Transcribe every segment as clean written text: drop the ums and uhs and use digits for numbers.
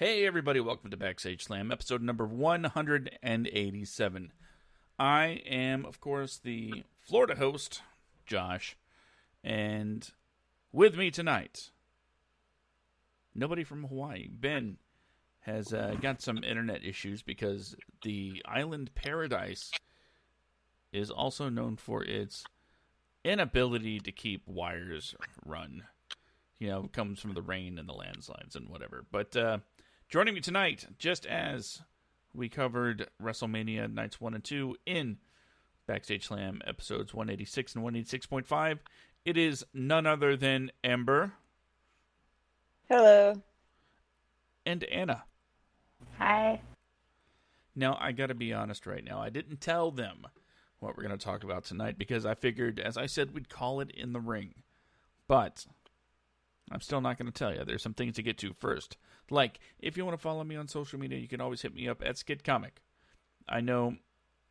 Hey everybody, welcome to Backstage Slam, episode number 187. I am, of course, the Florida host, Josh, and with me tonight, nobody from Hawaii. Ben has got some internet issues because the island paradise is also known for its inability to keep wires run. You know, it comes from the rain and the landslides and whatever. But joining me tonight, just as we covered WrestleMania Nights 1 and 2 in Backstage Slam episodes 186 and 186.5, it is none other than Amber. Hello. And Anna. Hi. Now, I gotta be honest right now. I didn't tell them what we're going to talk about tonight because I figured, as I said, we'd call it in the ring. But I'm still not going to tell you. There's some things to get to first. Like, if you want to follow me on social media, you can always hit me up at Skid Comic. I know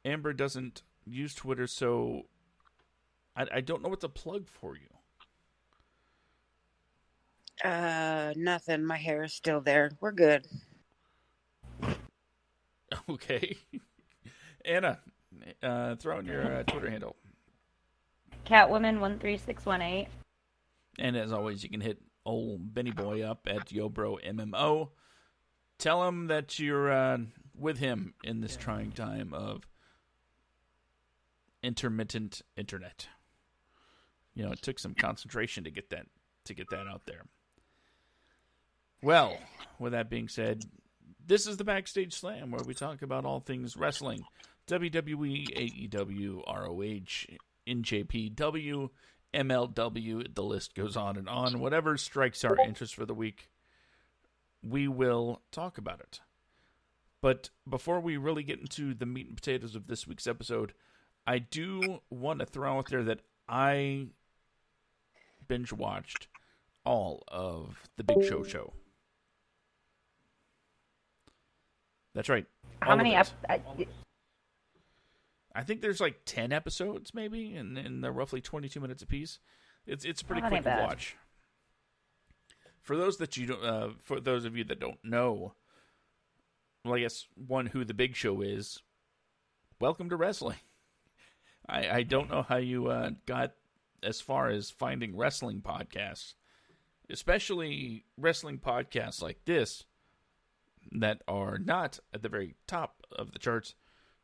Amber doesn't use Twitter, so I don't know what to plug for you. Nothing. My hair is still there. We're good. Okay. Anna, throw in your Twitter handle. Catwoman13618. And as always, you can hit old Benny Boy up at YoBroMMO. Tell him that you're with him in this trying time of intermittent internet. You know, it took some concentration to get that out there. Well, with that being said, this is the Backstage Slam where we talk about all things wrestling. WWE, AEW, ROH, NJPW, MLW, the list goes on and on. Whatever strikes our interest for the week, we will talk about it. But before we really get into the meat and potatoes of this week's episode, I do want to throw out there that I binge-watched all of the Big Show. That's right. How many I think there's like 10 episodes, maybe, and they're roughly 22 minutes apiece. It's pretty quick to watch. For those of you that don't know, well, I guess who the Big Show is. Welcome to wrestling. I don't know how you got as far as finding wrestling podcasts, especially wrestling podcasts like this that are not at the very top of the charts.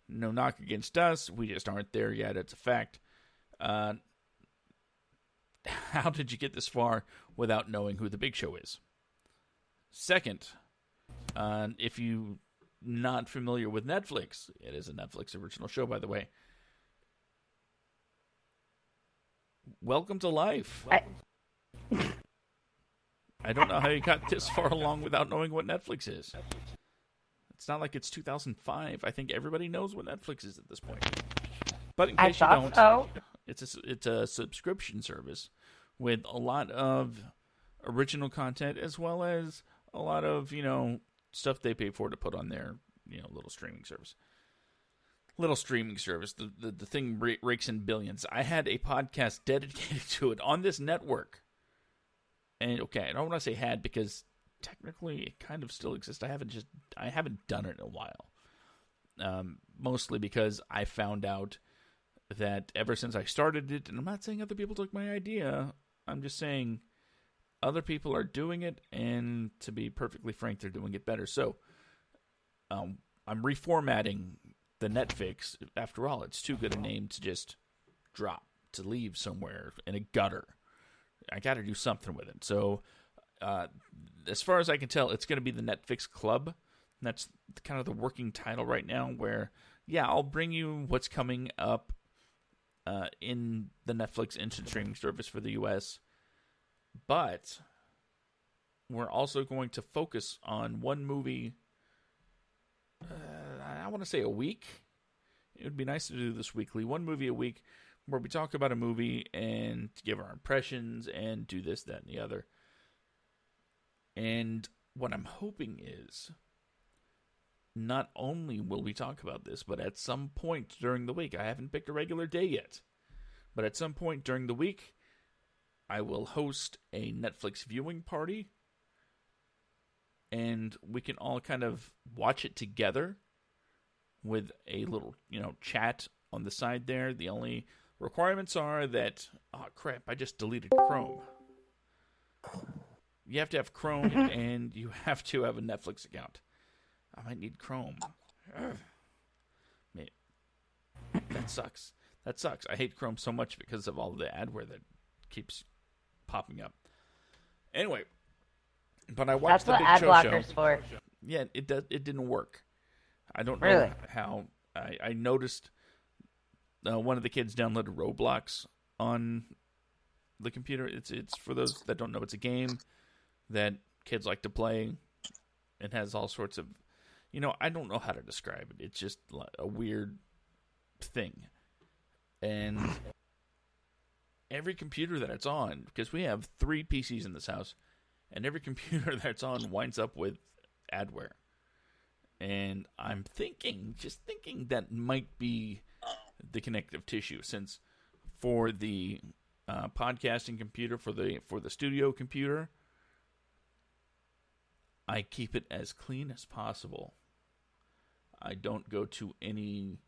No knock against us. We just aren't there yet. It's a fact. How did you get this far without knowing who the Big Show is? Second, if you're not familiar with Netflix, it is a Netflix original show, by the way. Welcome to life. I don't know how you got this far along without knowing what Netflix is. It's not like it's 2005. I think everybody knows what Netflix is at this point. But in case you don't, it's a subscription service with a lot of original content as well as a lot of, stuff they pay for to put on their, little streaming service. The thing rakes in billions. I had a podcast dedicated to it on this network. And okay, I don't want to say had because technically it kind of still exists. I haven't done it in a while. Mostly because I found out that ever since I started it, and I'm not saying other people took my idea, I'm just saying other people are doing it, and to be perfectly frank, they're doing it better. So I'm reformatting the Netflix. After all, it's too good a name to just drop, to leave somewhere in a gutter. I got to do something with it. So as far as I can tell, it's going to be the Netflix Club. That's kind of the working title right now where, I'll bring you what's coming up in the Netflix instant streaming service for the U.S. But we're also going to focus on one movie, I want to say a week. It would be nice to do this weekly. One movie a week where we talk about a movie and give our impressions and do this, that, and the other. And what I'm hoping is not only will we talk about this, but at some point during the week, I haven't picked a regular day yet, but at some point during the week, I will host a Netflix viewing party and we can all kind of watch it together with a little, chat on the side there. The only requirements are that, oh crap, I just deleted Chrome. You have to have Chrome and you have to have a Netflix account. I might need Chrome. Ugh. Man, that sucks. That sucks. I hate Chrome so much because of all the adware that keeps popping up. Anyway, but I watched That's the what Big ad Show blockers for. Yeah, it didn't work. I don't Really? know how. I noticed one of the kids downloaded Roblox on the computer. It's for those that don't know. It's a game that kids like to play. It has all sorts of, I don't know how to describe it. It's just a weird thing. And every computer that it's on, because we have 3 PCs in this house, and every computer that it's on winds up with adware. And I'm just thinking that might be the connective tissue, since for the podcasting computer, for the studio computer, I keep it as clean as possible. I don't go to any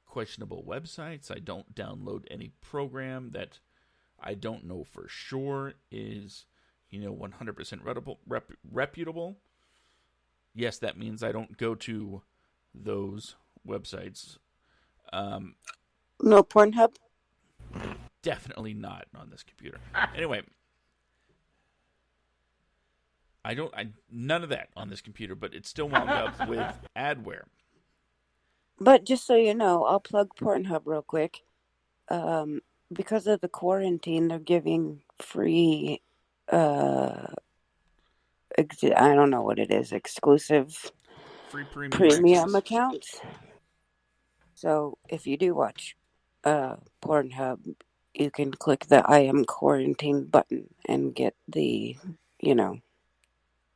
questionable websites. I don't download any program that I don't know for sure is, 100% reputable. Yes, that means I don't go to those websites. No Pornhub? Definitely not on this computer. Anyway, none of that on this computer, but it still wound up with adware. But just so you know, I'll plug Pornhub real quick. Because of the quarantine, they're giving free, I don't know what it is, exclusive Free premium access. accounts. So if you do watch Pornhub, you can click the I am quarantined button and get the,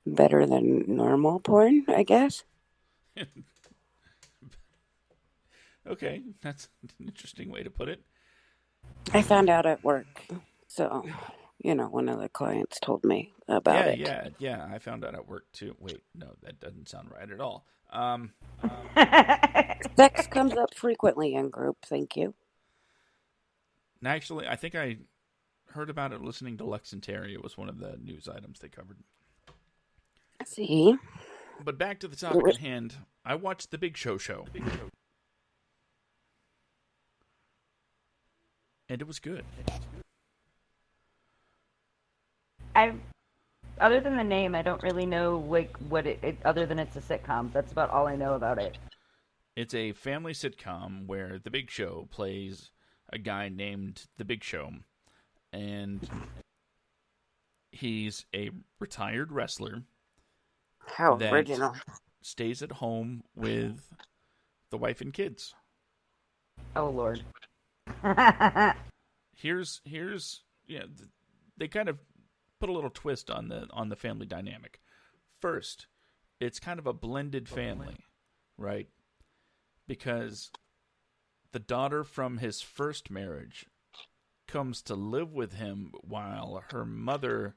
better than normal porn, I guess. Okay, that's an interesting way to put it. I found out at work. So, one of the clients told me about it. Yeah, I found out at work too. Wait, no, that doesn't sound right at all. Sex comes up frequently in group, thank you. Actually, I think I heard about it listening to Lex and Terry. It was one of the news items they covered. See? But back to the topic at hand. I watched The Big Show. And it was good. Other than the name, I don't really know what it other than it's a sitcom. That's about all I know about it. It's a family sitcom where The Big Show plays a guy named The Big Show, and he's a retired wrestler. How original. Stays at home with the wife and kids. Oh Lord. Here's they kind of put a little twist on the family dynamic. First, it's kind of a blended family, right? Because the daughter from his first marriage comes to live with him while her mother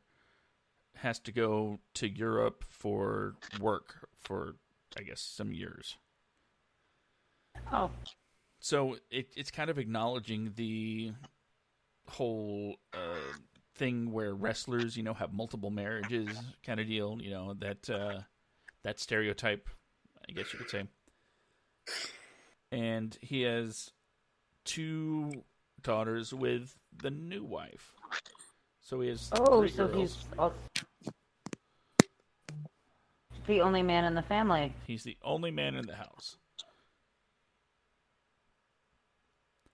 has to go to Europe for work for, I guess, some years. Oh. So it's kind of acknowledging the whole thing where wrestlers, have multiple marriages kind of deal, that stereotype, I guess you could say. And he has 2 daughters with the new wife. So he has 3 girls. He's the only man in the family. He's the only man in the house.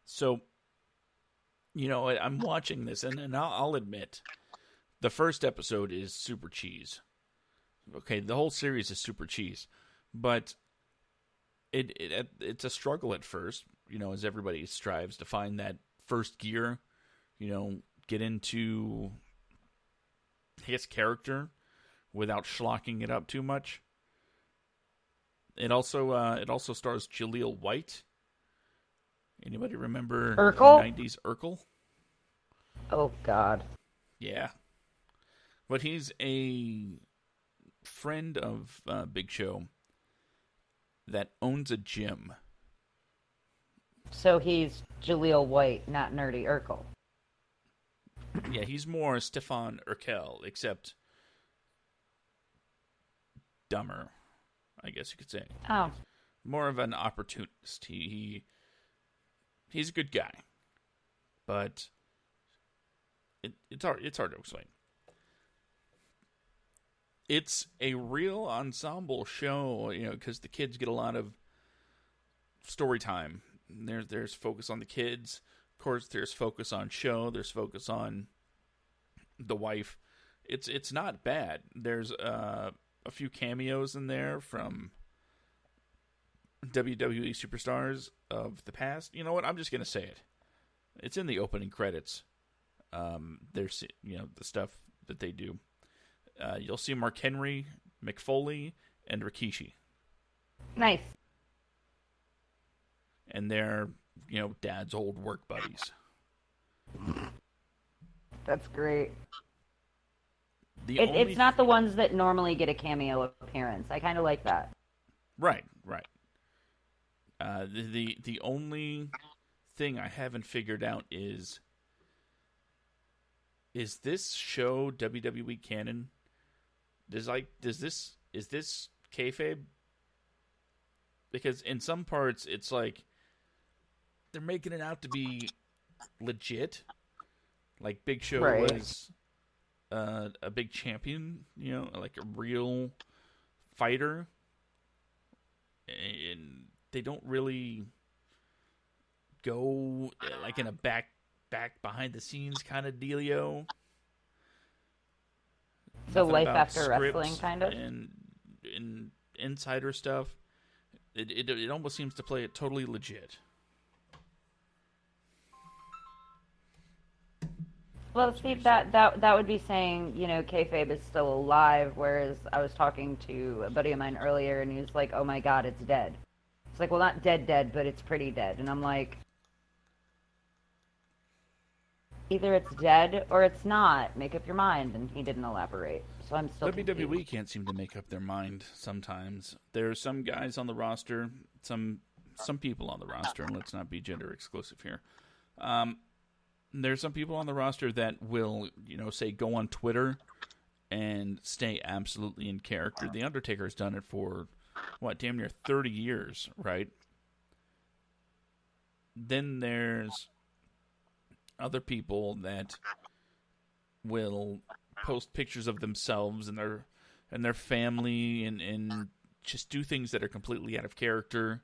So, I'm watching this, and I'll admit, the first episode is super cheese. Okay, the whole series is super cheese, but it's a struggle at first, as everybody strives to find that first gear, get into his character without schlocking it up too much. It also stars Jaleel White. Anybody remember Urkel? 90s Urkel? Oh God. Yeah. But he's a friend of Big Show that owns a gym. So he's Jaleel White, not Nerdy Urkel. Yeah, he's more Stefan Urkel, except dumber, I guess you could say. Oh. More of an opportunist. He's a good guy, but it's hard to explain. It's a real ensemble show, because the kids get a lot of story time. There's focus on the kids. Of course, there's focus on show. There's focus on the wife. It's not bad. There's a few cameos in there from WWE superstars of the past. You know what? I'm just gonna say it. It's in the opening credits. There's the stuff that they do. You'll see Mark Henry, Mick Foley, and Rikishi. Nice. And they're, Dad's old work buddies. That's great. It's not the ones that normally get a cameo appearance. I kind of like that. Right. The only thing I haven't figured out is this show WWE canon? Is this kayfabe? Because in some parts it's like they're making it out to be legit. Like Big Show was a big champion, like a real fighter. And they don't really go like in a back behind the scenes kind of dealio. So Nothing life about after scripts wrestling, kind of? and insider stuff. It almost seems to play it totally legit. Well, see, that would be saying, kayfabe is still alive, whereas I was talking to a buddy of mine earlier, and he was like, oh my god, it's dead. It's like, well, not dead, but it's pretty dead. And I'm like, either it's dead or it's not. Make up your mind. And he didn't elaborate. So I'm still WWE confused. can't seem to make up their mind sometimes. There are some guys on the roster, some people on the roster, and let's not be gender exclusive here. There's some people on the roster that will, say go on Twitter and stay absolutely in character. The Undertaker's done it for, damn near 30 years, right? Then there's other people that will post pictures of themselves and their family and just do things that are completely out of character.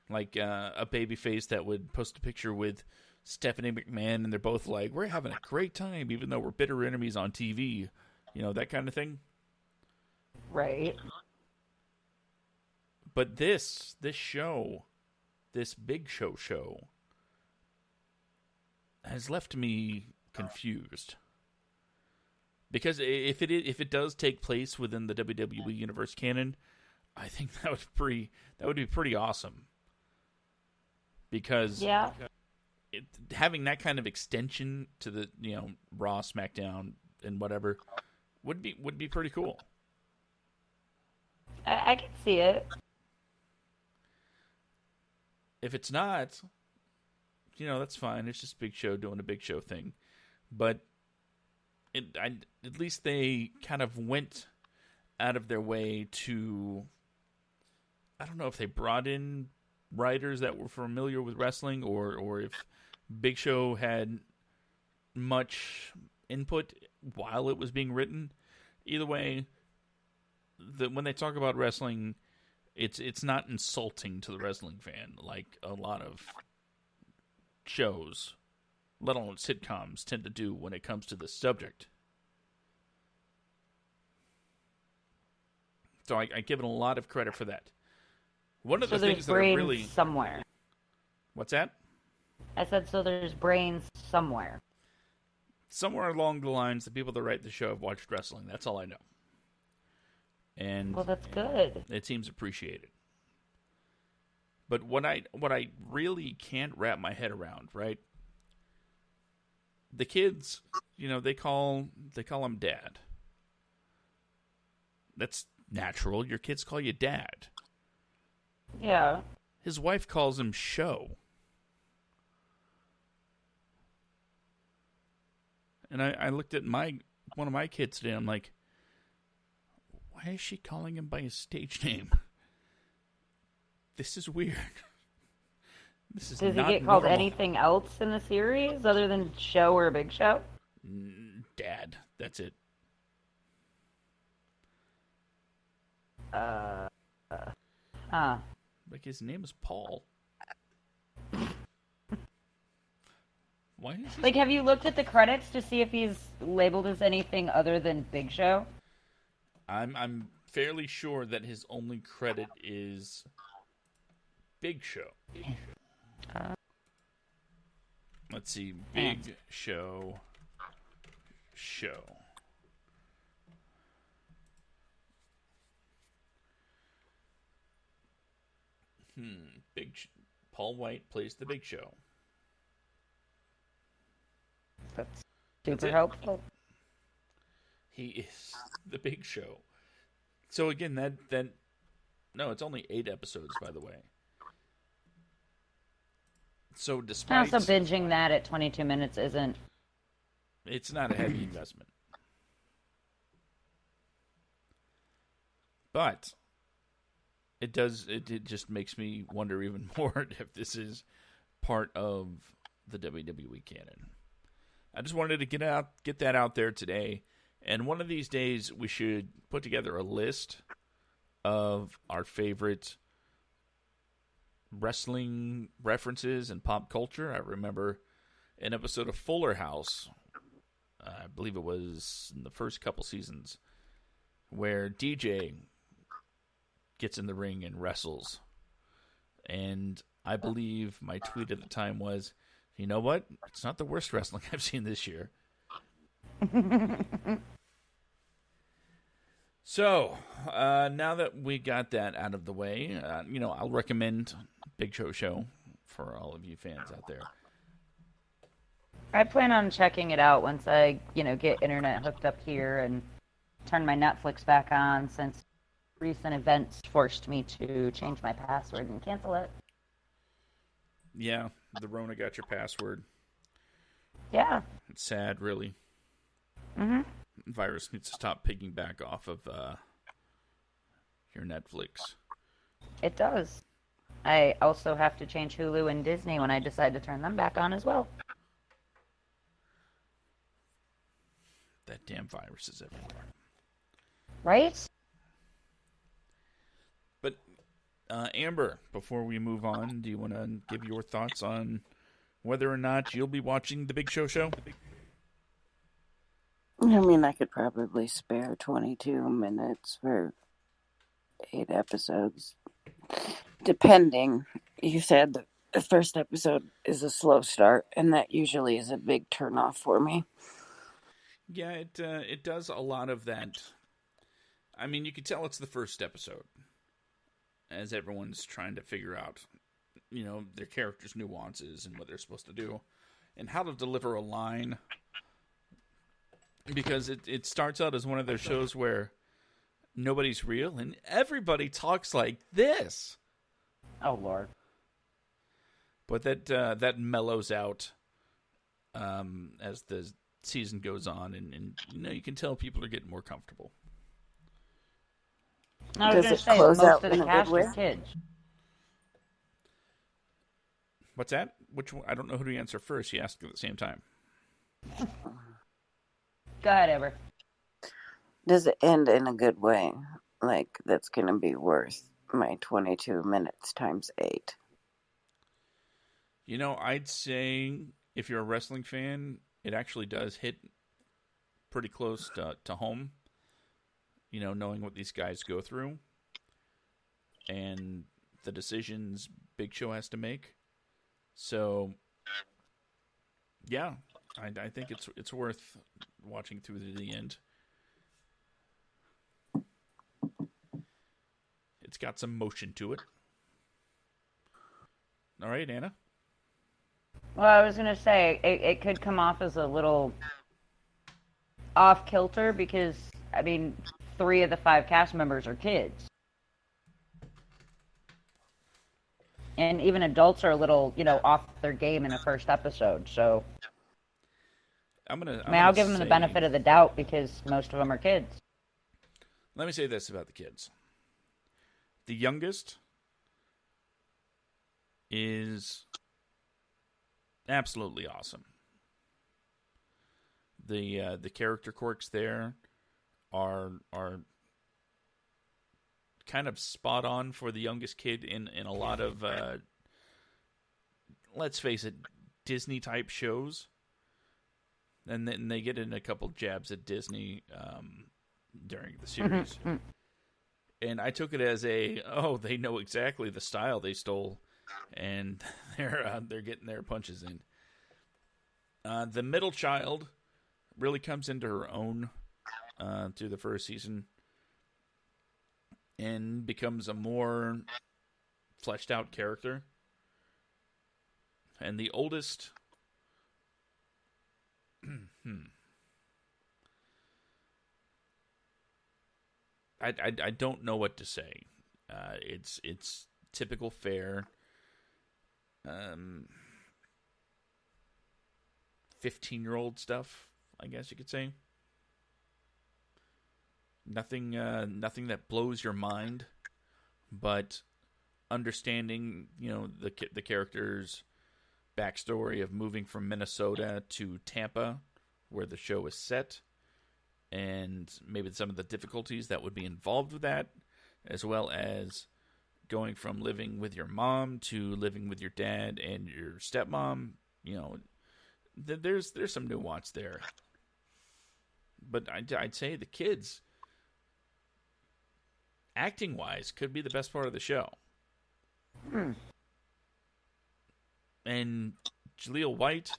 Like a babyface that would post a picture with Stephanie McMahon, and they're both like, we're having a great time, even though we're bitter enemies on TV. That kind of thing. Right. But this show, this Big Show, has left me confused. Because if it does take place within the WWE Universe canon, I think that would be pretty awesome. Because having that kind of extension to the Raw, SmackDown, and whatever would be pretty cool. I can see it. If it's not, that's fine. It's just Big Show doing a Big Show thing. But at least they kind of went out of their way to, I don't know if they brought in writers that were familiar with wrestling or if Big Show had much input while it was being written. Either way, when they talk about wrestling, it's not insulting to the wrestling fan like a lot of shows, let alone sitcoms, tend to do when it comes to this subject. So I give it a lot of credit for that. One of the things that are really somewhere. What's that? I said, so there's brains somewhere. Somewhere along the lines, the people that write the show have watched wrestling. That's all I know. And well, that's good. It seems appreciated. But what I really can't wrap my head around, right? The kids, they call him Dad. That's natural. Your kids call you Dad. Yeah. His wife calls him Show. And I looked at one of my kids today, and I'm like, why is she calling him by his stage name? This is weird. This is Does he not get called normal. anything else in the series other than Show or Big Show? Dad. That's it. Like, his name is Paul. Why is he... Like, have you looked at the credits to see if he's labeled as anything other than Big Show? I'm fairly sure that his only credit is Big Show. Let's see. Big Show. Paul White plays the Big Show. That's super helpful. He is the Big Show. So again, that no, it's only 8 episodes, by the way. So despite Also, binging that at 22 minutes isn't. It's not a heavy investment. But it just makes me wonder even more if this is part of the WWE canon. I just wanted to get that out there today. And one of these days we should put together a list of our favorite wrestling references and pop culture. I remember an episode of Fuller House, I believe it was in the first couple seasons, where DJ gets in the ring and wrestles. And I believe my tweet at the time was, you know what? It's not the worst wrestling I've seen this year. So, now that we got that out of the way, I'll recommend Big Show for all of you fans out there. I plan on checking it out once I, get internet hooked up here and turn my Netflix back on, since recent events forced me to change my password and cancel it. Yeah, the Rona got your password. Yeah. It's sad, really. Mm-hmm. The virus needs to stop piggyback off of your Netflix. It does. I also have to change Hulu and Disney when I decide to turn them back on as well. That damn virus is everywhere. Right? But, Amber, before we move on, do you want to give your thoughts on whether or not you'll be watching the Big Show? I mean, I could probably spare 22 minutes for 8 episodes. Depending. You said the first episode is a slow start, and that usually is a big turnoff for me. Yeah, it does a lot of that. I mean, you can tell it's the first episode, as everyone's trying to figure out, their characters' nuances and what they're supposed to do, and how to deliver a line. Because it starts out as one of those shows where nobody's real and everybody talks like this. Oh, Lord. But that mellows out as the season goes on, and you can tell people are getting more comfortable. I was going to say, most of the cast are kids. What's that? Which one? I don't know who to answer first. You asked at the same time. Go ahead, Amber. Does it end in a good way? Like, that's going to be worth my 22 minutes times 8. I'd say if you're a wrestling fan, it actually does hit pretty close to home. Knowing what these guys go through and the decisions Big Show has to make. So, yeah, I think it's worth watching through to the end. It's got some motion to it. All right, Anna? Well, I was going to say, it could come off as a little off-kilter because, 3 of the 5 cast members are kids. And even adults are a little, off their game in the first episode. So, I'll give them the benefit of the doubt because most of them are kids. Let me say this about the kids. The youngest is absolutely awesome. The character quirks there are kind of spot on for the youngest kid in a lot of let's face it, Disney type shows. And then they get in a couple jabs at Disney during the series. And I took it as they know exactly the style they stole, and they're getting their punches in. The middle child really comes into her own through the first season and becomes a more fleshed out character. And the oldest, I don't know what to say. It's typical fare. 15-year-old stuff, I guess you could say. Nothing that blows your mind, but understanding, the character's backstory of moving from Minnesota to Tampa, where the show is set, and maybe some of the difficulties that would be involved with that, as well as going from living with your mom to living with your dad and your stepmom. There's some nuance there. But I'd say the kids, acting-wise, could be the best part of the show. And Jaleel White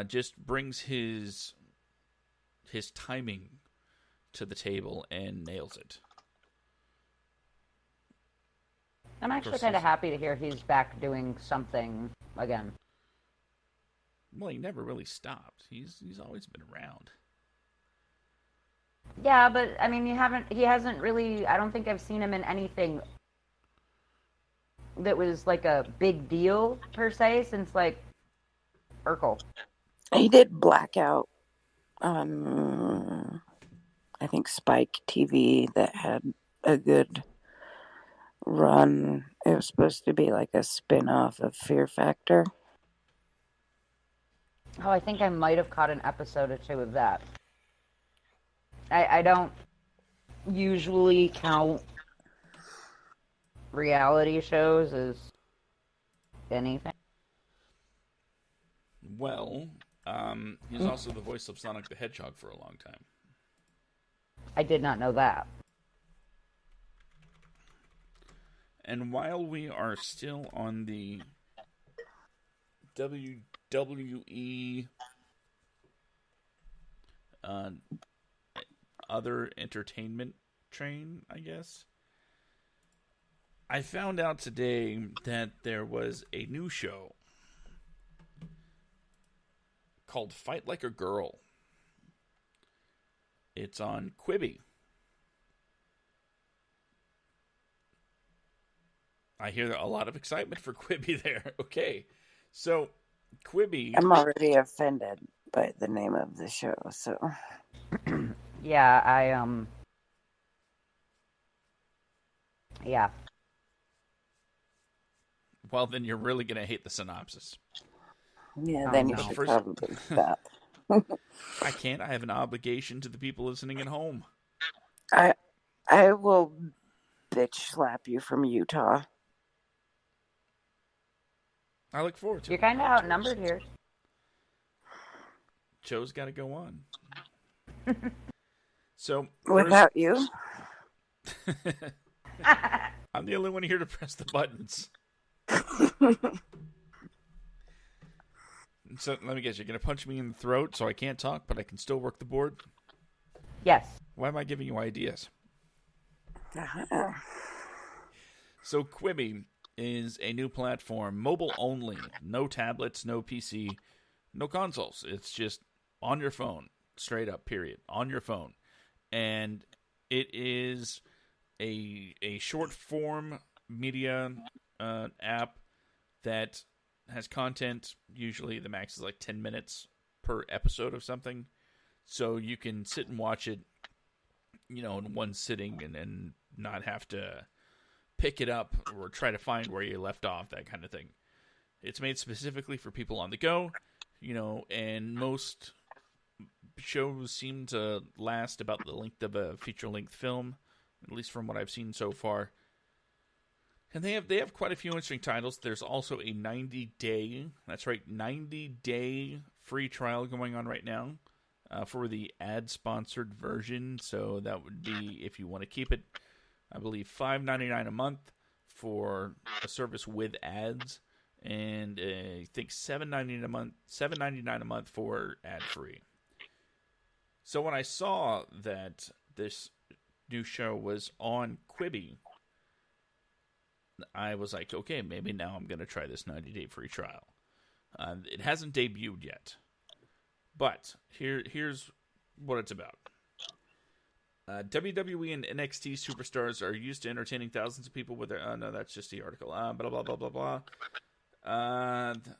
just brings his timing to the table and nails it. I'm actually kind of happy to hear he's back doing something again. Well, he never really stopped. He's always been around. Yeah, but I mean, he hasn't really. I don't think I've seen him in anything that was like a big deal per se since like Urkel. He did Blackout on, I think, Spike TV that had a good run. It was supposed to be like a spin-off of Fear Factor. Oh, I think I might have caught an episode or 2 of that. I don't usually count reality shows as anything. Well, he's also the voice of Sonic the Hedgehog for a long time. I did not know that. And while we are still on the WWE other entertainment train, I guess, I found out today that there was a new show called Fight Like a Girl. It's on Quibi. I hear a lot of excitement for Quibi there. Okay, so Quibi... I'm already offended by the name of the show, so... Yeah, Yeah. Well, then you're really going to hate the synopsis. Yeah, then you should probably stop. I can't. I have an obligation to the people listening at home. I will bitch slap you from Utah. I look forward to it. You're kind of outnumbered here. Show's got to go on. So without you, I'm the only one here to press the buttons. So let me guess, you're going to punch me in the throat so I can't talk, but I can still work the board? Yes. Why am I giving you ideas? Uh-huh. So Quibi is a new platform, mobile only, no tablets, no PC, no consoles. It's just on your phone, straight up, period, on your phone. And It is a short form media app that has content. Usually the max is like 10 minutes per episode of something. So you can sit and watch it, in one sitting and not have to pick it up or try to find where you left off, that kind of thing. It's made specifically for people on the go, and most shows seem to last about the length of a feature-length film, at least from what I've seen so far. And they have quite a few interesting titles. There's also a 90-day, that's right, 90-day free trial going on right now for the ad-sponsored version. So that would be, if you want to keep it, I believe $5.99 a month for a service with ads, and I think $7.99 a month for ad-free. So when I saw that this new show was on Quibi, I was like, okay, maybe now I'm going to try this 90-day free trial. It hasn't debuted yet, but here's what it's about. WWE and NXT superstars are used to entertaining thousands of people with their... no, that's just the article. Blah, blah, blah, blah, blah.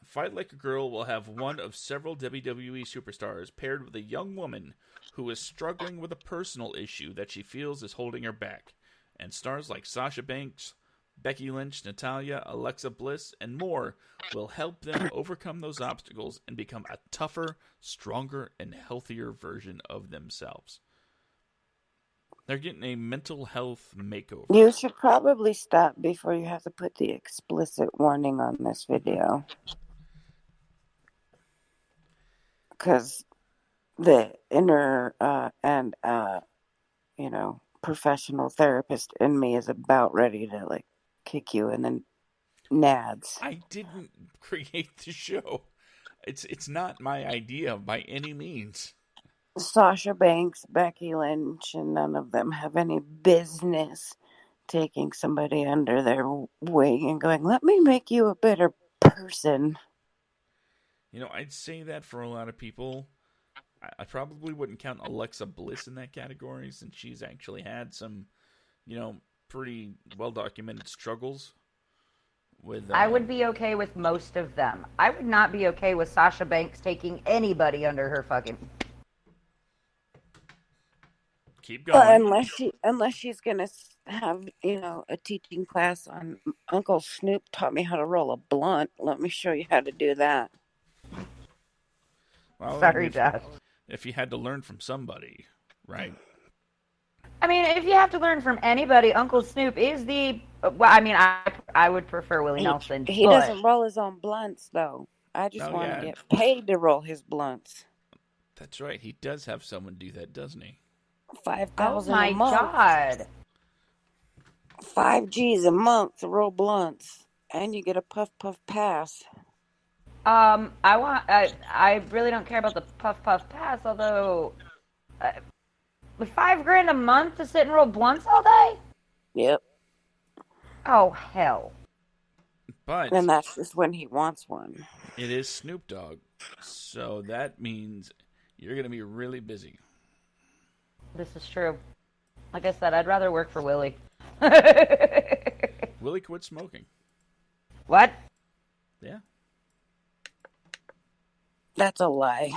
Fight Like a Girl will have one of several WWE superstars paired with a young woman who is struggling with a personal issue that she feels is holding her back. And stars like Sasha Banks, Becky Lynch, Natalya, Alexa Bliss, and more will help them overcome those obstacles and become a tougher, stronger, and healthier version of themselves. They're getting a mental health makeover. You should probably stop before you have to put the explicit warning on this video. Because the inner and professional therapist in me is about ready to kick you in the nads. I didn't create the show. It's not my idea by any means. Sasha Banks, Becky Lynch, and none of them have any business taking somebody under their wing and going, let me make you a better person. I'd say that for a lot of people. I probably wouldn't count Alexa Bliss in that category, since she's actually had some, pretty well-documented struggles with... I would be okay with most of them. I would not be okay with Sasha Banks taking anybody under her fucking... Keep going. Unless she's gonna have a teaching class on Uncle Snoop taught me how to roll a blunt. Let me show you how to do that. Well, Sorry, Josh. If you had to learn from somebody, right? I mean, if you have to learn from anybody, Uncle Snoop is the... Well, I mean, I would prefer Willie Nelson. He doesn't roll his own blunts, though. I just want to get paid to roll his blunts. That's right. He does have someone do that, doesn't he? $5,000 a month. Oh, my God. 5 G's a month to roll blunts. And you get a puff pass. I really don't care about the puff pass, although... with $5,000 a month to sit and roll blunts all day? Yep. Oh, hell. But... And that's just when he wants one. It is Snoop Dogg. So that means you're going to be really busy. This is true. Like I said, I'd rather work for Willie. Willie quit smoking. What? Yeah. That's a lie.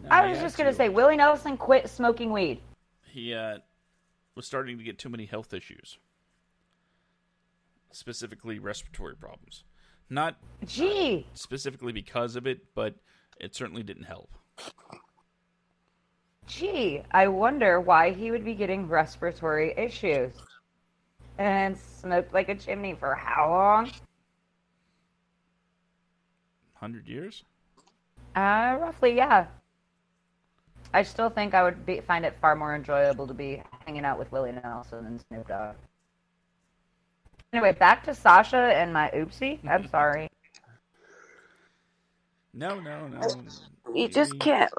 No, I was just going to say, Willie Nelson quit smoking weed. He was starting to get too many health issues. Specifically respiratory problems. Not specifically because of it, but it certainly didn't help. Gee, I wonder why he would be getting respiratory issues. And smoked like a chimney for how long? 100 years? Roughly, yeah. I still think I would find it far more enjoyable to be hanging out with Willie Nelson than Snoop Dogg. Anyway, back to Sasha and my oopsie. I'm sorry. No. You just can't,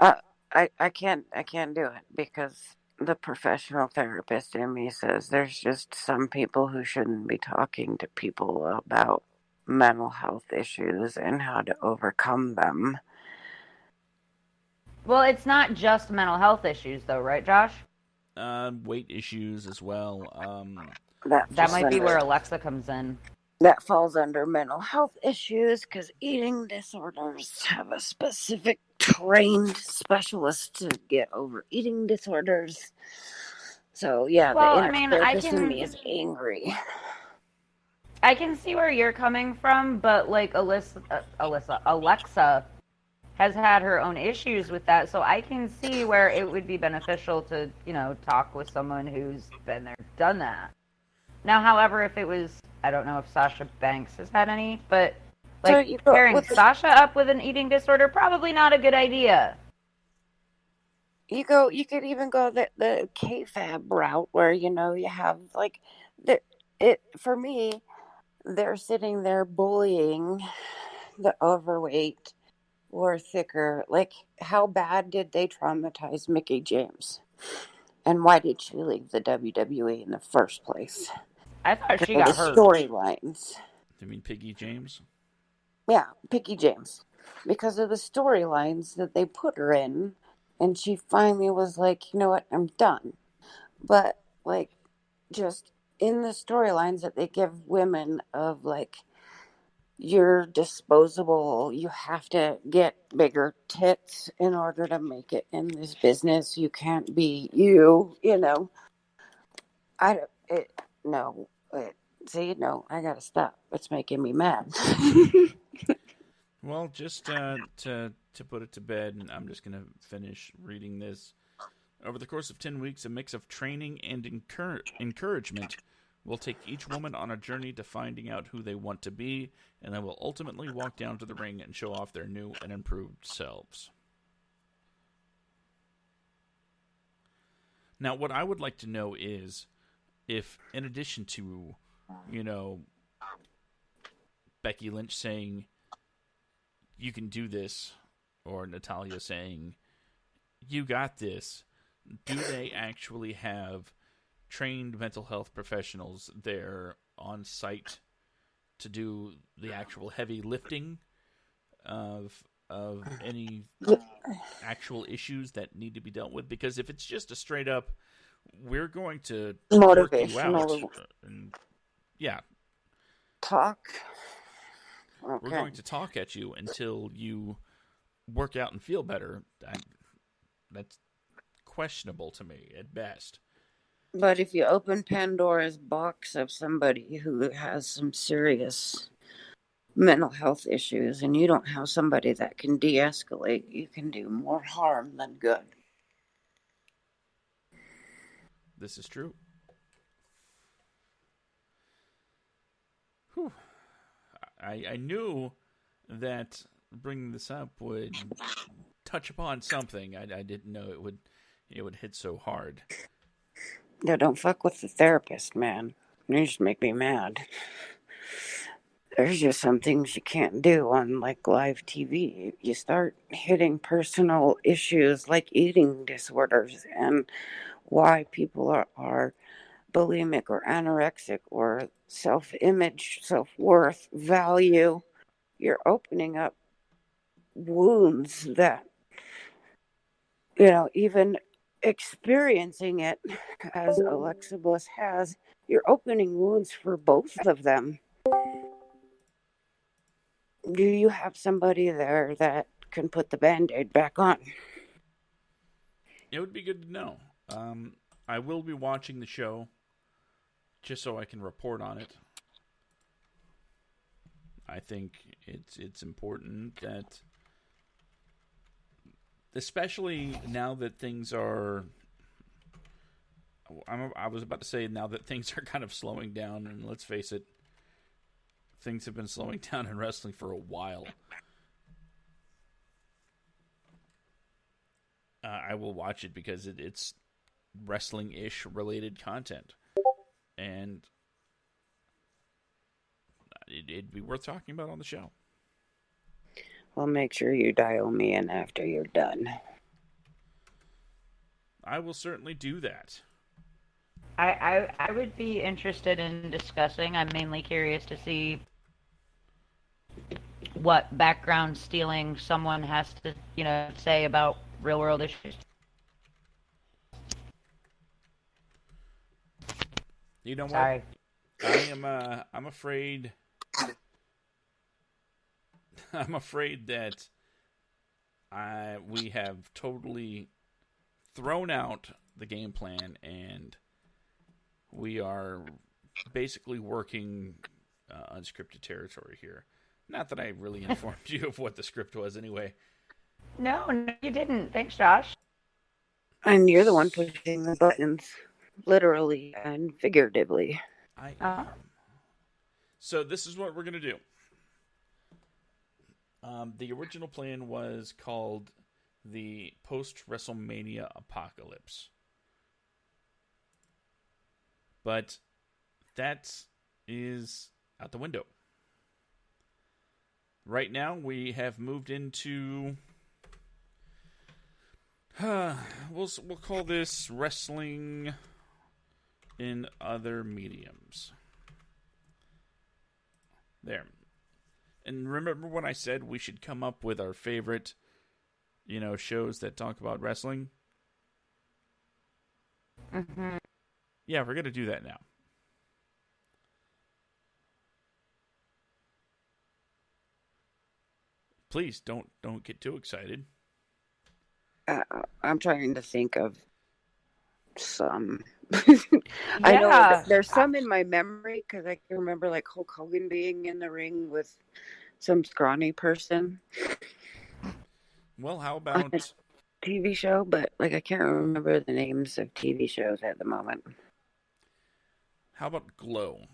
I can't do it because the professional therapist in me says there's just some people who shouldn't be talking to people about mental health issues and how to overcome them. Well, it's not just mental health issues, though, right, Josh? Weight issues as well. That That falls might be under where Alexa comes in. mental health issues because eating disorders have a specific trained specialist to get over eating disorders. So yeah, the Well, I inner mean, therapist in me is angry. I can see where you're coming from, but like Alexa has had her own issues with that, so I can see where it would be beneficial to, talk with someone who's been there, done that. Now, however, if it was, I don't know if Sasha Banks has had any, but So like you go pairing with Sasha up with an eating disorder, probably not a good idea. you could even go the KFAB route where you have like it for me they're sitting there bullying the overweight or thicker. Like, how bad did they traumatize Mickey James? And why did she leave the WWE in the first place? I thought she For the got hurt. storylines. You mean Piggy James? Yeah, Mickey James. Because of the storylines that they put her in. And she finally was like, you know what, I'm done. But, like, just in the storylines that they give women of, like, you're disposable. You have to get bigger tits in order to make it in this business. You can't be you, I don't, no, see, no, I gotta stop. It's making me mad. Well, just to put it to bed, and I'm just gonna finish reading this. Over the course of 10 weeks, a mix of training and encouragement will take each woman on a journey to finding out who they want to be, and they will ultimately walk down to the ring and show off their new and improved selves. Now, what I would like to know is if, in addition to, you know, Becky Lynch saying, you can do this, or Natalya saying, you got this, do they actually have trained mental health professionals there on site to do the actual heavy lifting of any actual issues that need to be dealt with? Because if it's just a straight up, we're going to work you out, Motivational and yeah, talk. we're Okay. going to talk at you until you work out and feel better. That's questionable to me at best. But if you open Pandora's box of somebody who has some serious mental health issues and you don't have somebody that can de-escalate, you can do more harm than good. This is true. Whew. I knew that bringing this up would touch upon something. I didn't know it would hit so hard. Yeah, don't fuck with the therapist, man. You just make me mad. There's just some things you can't do on like live TV. You start hitting personal issues like eating disorders and why people are bulimic or anorexic or self-image, self-worth, value. You're opening up wounds that, even experiencing it as Alexa Bliss has, you're opening wounds for both of them. Do you have somebody there that can put the Band-Aid back on? It would be good to know. I will be watching the show just so I can report on it. I think it's important that, especially now that things are, I was about to say now that things are kind of slowing down, and let's face it, things have been slowing down in wrestling for a while. I will watch it because it's wrestling-ish related content, and it'd be worth talking about on the show. Well, make sure you dial me in after you're done. I will certainly do that. I would be interested in discussing. I'm mainly curious to see what background stealing someone has to, say about real world issues. You know what? Sorry. I'm afraid. I'm afraid that we have totally thrown out the game plan, and we are basically working unscripted territory here. Not that I really informed you of what the script was, anyway. No, you didn't. Thanks, Josh. And you're the one pushing the buttons, literally and figuratively. I am. So this is what we're gonna do. The original plan was called the post-WrestleMania Apocalypse. But that is out the window. Right now, we have moved into... we'll call this wrestling in other mediums. There. And remember when I said we should come up with our favorite, shows that talk about wrestling? Mm-hmm. Yeah, we're going to do that now. Please don't get too excited. I'm trying to think of some. Yeah. I know there's some in my memory because I can remember like Hulk Hogan being in the ring with some scrawny person. Well, how about TV show? But like I can't remember the names of TV shows at the moment. How about Glow?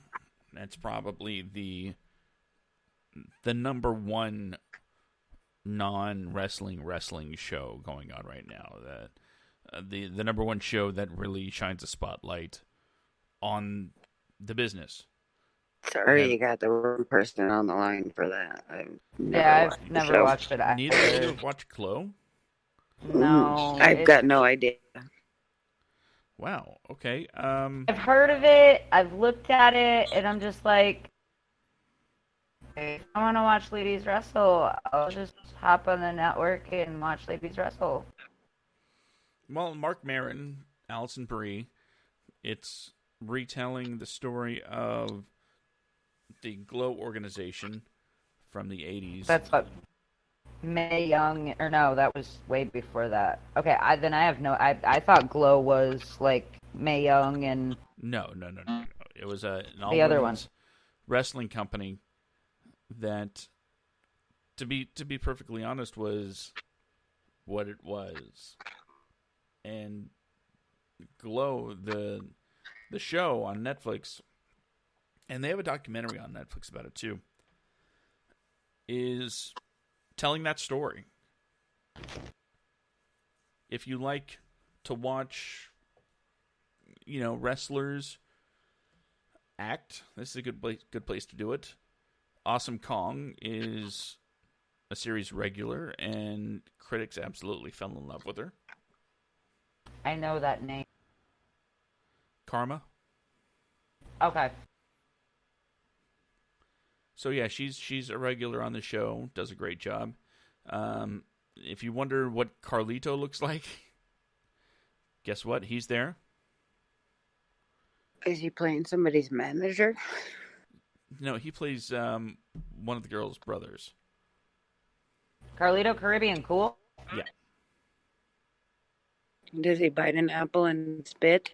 That's probably the number one non-wrestling show going on right now. The number one show that really shines a spotlight on the business. Sorry, you got the wrong person on the line for that. I've never watched it. Neither of you have watched Glow? No. I've got no idea. Wow, okay. I've heard of it, I've looked at it, and I'm just like, if I want to watch ladies wrestle, I'll just hop on the network and watch ladies wrestle. Well, Mark Maron, Allison Brie, it's retelling the story of the Glow organization from the 80s. That's what Mae Young, or no, that was way before that. Okay, I I thought Glow was like Mae Young and... No. It was an the other one. Wrestling company that, to be perfectly honest, was what it was. And Glow, the show on Netflix, and they have a documentary on Netflix about it too, is telling that story. If you like to watch, wrestlers act, this is a good place to do it. Awesome Kong is a series regular, and critics absolutely fell in love with her. I know that name. Karma. Okay. So yeah, she's a regular on the show, does a great job. If you wonder what Carlito looks like, guess what? He's there. Is he playing somebody's manager? No, he plays one of the girls' brothers. Carlito Caribbean, cool? Yeah. Does he bite an apple and spit?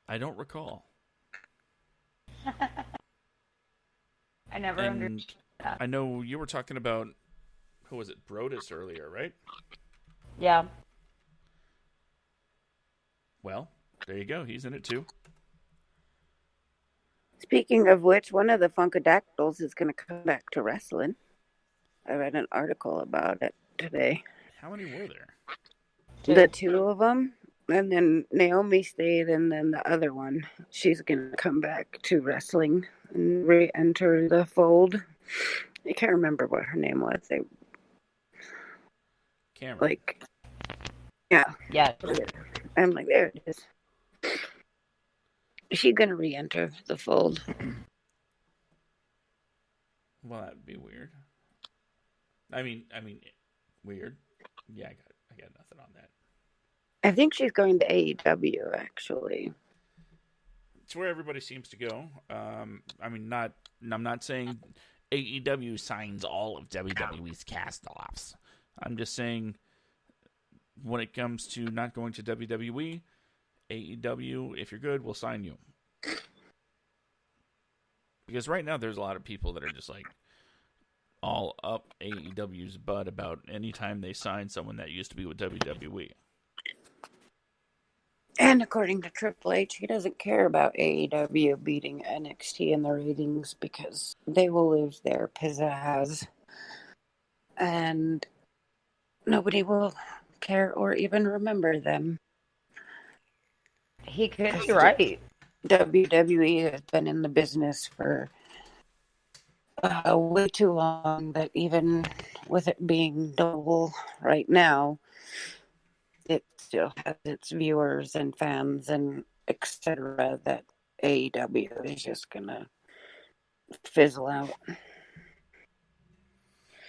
I don't recall. I never understood that. I know you were talking about, who was it, Brodus earlier, right? Yeah. Well, there you go. He's in it too. Speaking of which, one of the Funkadactyls is going to come back to wrestling. I read an article about it today. How many were there? The two of them, and then Naomi stayed, and then the other one, she's going to come back to wrestling and re-enter the fold. I can't remember what her name was. Cameron. Yeah. Yeah. I'm like, there it is. Is she going to re-enter the fold? Well, that'd be weird. I mean, weird. Yeah, I got nothing on that. I think she's going to AEW, actually. It's where everybody seems to go. I mean, I'm not saying AEW signs all of WWE's cast-offs. I'm just saying when it comes to not going to WWE, AEW, if you're good, we'll sign you. Because right now there's a lot of people that are just like all up AEW's butt about any time they sign someone that used to be with WWE. And according to Triple H, he doesn't care about AEW beating NXT in the ratings because they will lose their pizzazz. And nobody will care or even remember them. He could be right. WWE has been in the business for way too long that even with it being double right now, it still has its viewers and fans and etc. that AEW is just gonna fizzle out.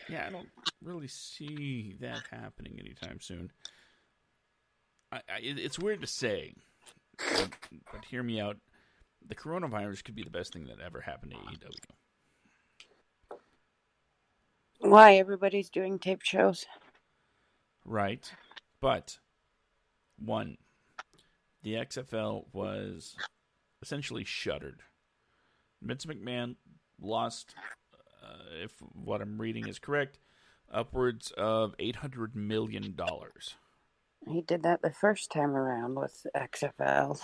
Yeah, I don't really see that happening anytime soon. It's weird to say, but hear me out. The coronavirus could be the best thing that ever happened to AEW. Why everybody's doing tape shows? Right, but one, the XFL was essentially shuttered. Vince McMahon lost, if what I'm reading is correct, upwards of $800 million. He did that the first time around with XFL.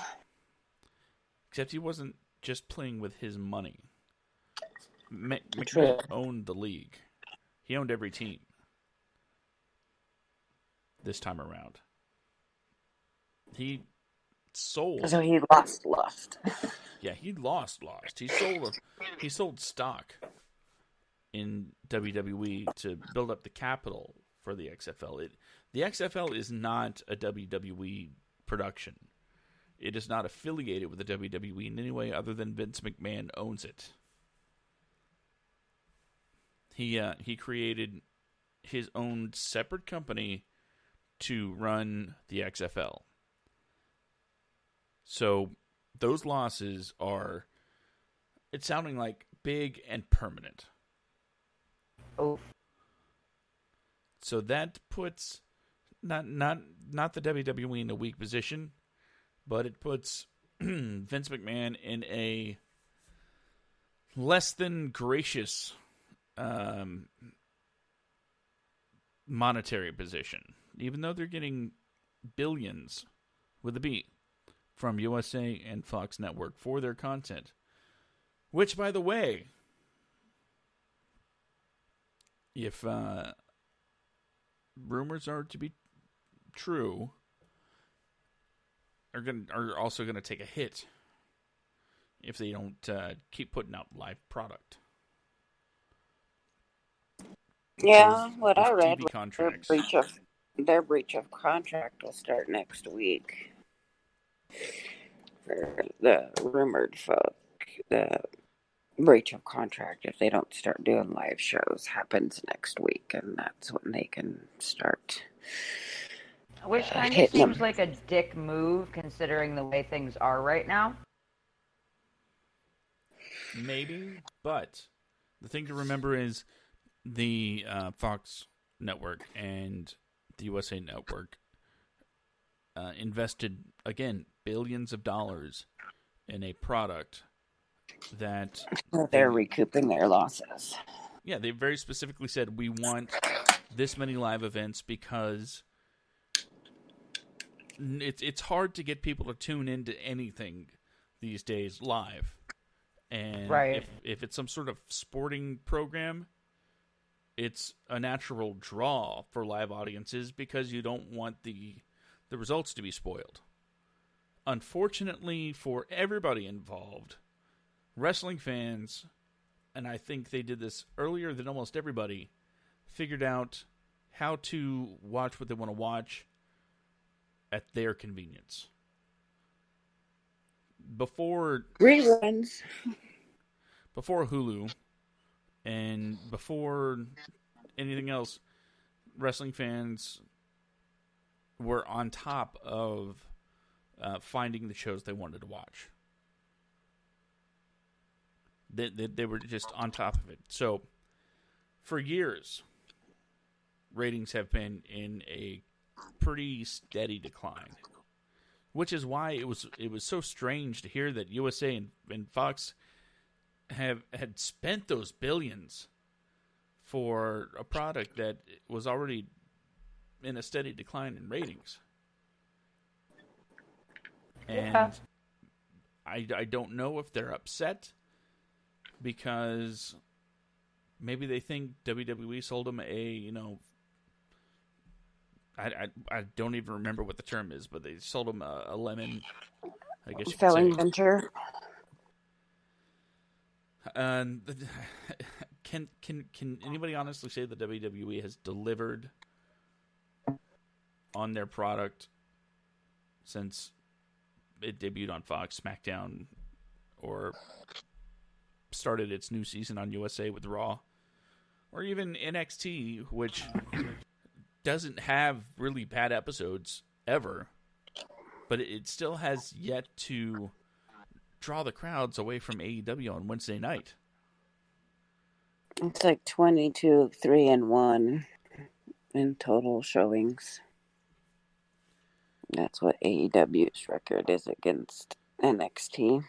Except he wasn't just playing with his money. McMahon owned the league. He owned every team this time around. He sold. So he lost. Yeah, he lost. He sold stock in WWE to build up the capital for the XFL. The XFL is not a WWE production. It is not affiliated with the WWE in any way other than Vince McMahon owns it. He created his own separate company to run the XFL. So those losses are, it's sounding like big and permanent. Oh. So that puts not the WWE in a weak position, but it puts Vince McMahon in a less than gracious monetary position, even though they're getting billions with a B from USA and Fox Network for their content. Which, by the way, if rumors are to be true, are also going to take a hit if they don't keep putting out live product. Yeah, what I read TV was contracts. their breach of contract will start next week. For the rumored folk, the breach of contract, if they don't start doing live shows, happens next week, and that's when they can start. Which kind of hitting seems them. like a dick move considering the way things are right now. Maybe, but the thing to remember is the Fox Network and the USA Network invested, again, billions of dollars in a product that They're recouping their losses. Yeah, they very specifically said, we want this many live events because it's hard to get people to tune into anything these days live. And right. if it's some sort of sporting program, it's a natural draw for live audiences because you don't want the results to be spoiled. Unfortunately for everybody involved, wrestling fans, and I think they did this earlier than almost everybody, figured out how to watch what they want to watch at their convenience. Before reruns, before Hulu, and before anything else, wrestling fans were on top of finding the shows they wanted to watch. They were just on top of it. So, for years, ratings have been in a pretty steady decline, which is why it was so strange to hear that USA and Fox had spent those billions for a product that was already in a steady decline in ratings. And I don't know if they're upset because maybe they think WWE sold them I don't even remember what the term is, but they sold them a lemon, I guess you could say. Venture. Can anybody honestly say that WWE has delivered on their product since it debuted on Fox, SmackDown, or started its new season on USA with Raw, or even NXT, which doesn't have really bad episodes ever, but it still has yet to draw the crowds away from AEW on Wednesday night. It's like 22, 3-1 in total showings. That's what AEW's record is against NXT.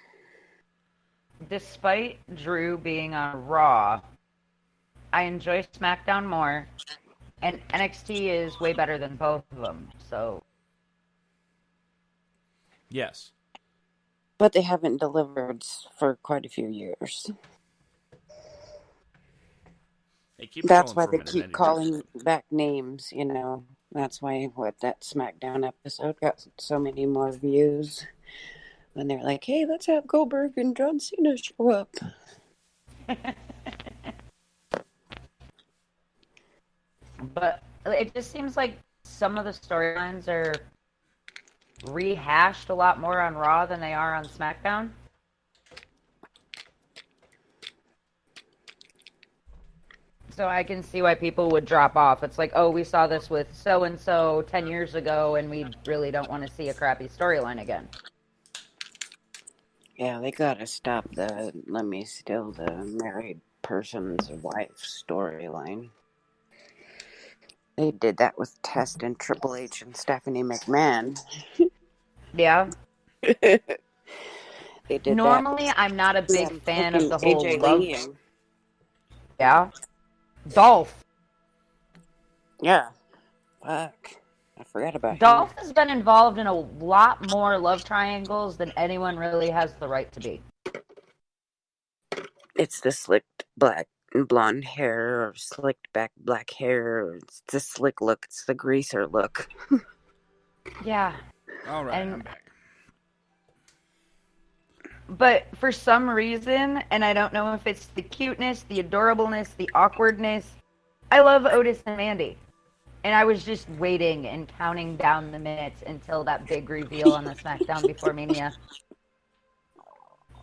Despite Drew being on Raw, I enjoy SmackDown more, and NXT is way better than both of them. So, yes, but they haven't delivered for quite a few years. That's why they keep calling back names. That's why that SmackDown episode got so many more views. When they're like, hey, let's have Goldberg and John Cena show up. But it just seems like some of the storylines are rehashed a lot more on Raw than they are on SmackDown. So I can see why people would drop off. It's like, oh, we saw this with so-and-so 10 years ago, and we really don't want to see a crappy storyline again. Yeah, they gotta stop the let me steal the married person's wife storyline. They did that with Test and Triple H and Stephanie McMahon. Yeah. They did Normally, that. I'm not a big fan of the whole AJ love. Lee. Yeah. Dolph. Yeah. Fuck. I forgot about Dolph him. has been involved in a lot more love triangles than anyone really has the right to be. It's the slicked black and blonde hair, or slicked back black hair. Or it's the slick look. It's the greaser look. Yeah. All right, I'm back. But for some reason, and I don't know if it's the cuteness, the adorableness, the awkwardness, I love Otis and Mandy. And I was just waiting and counting down the minutes until that big reveal on the SmackDown before Mania.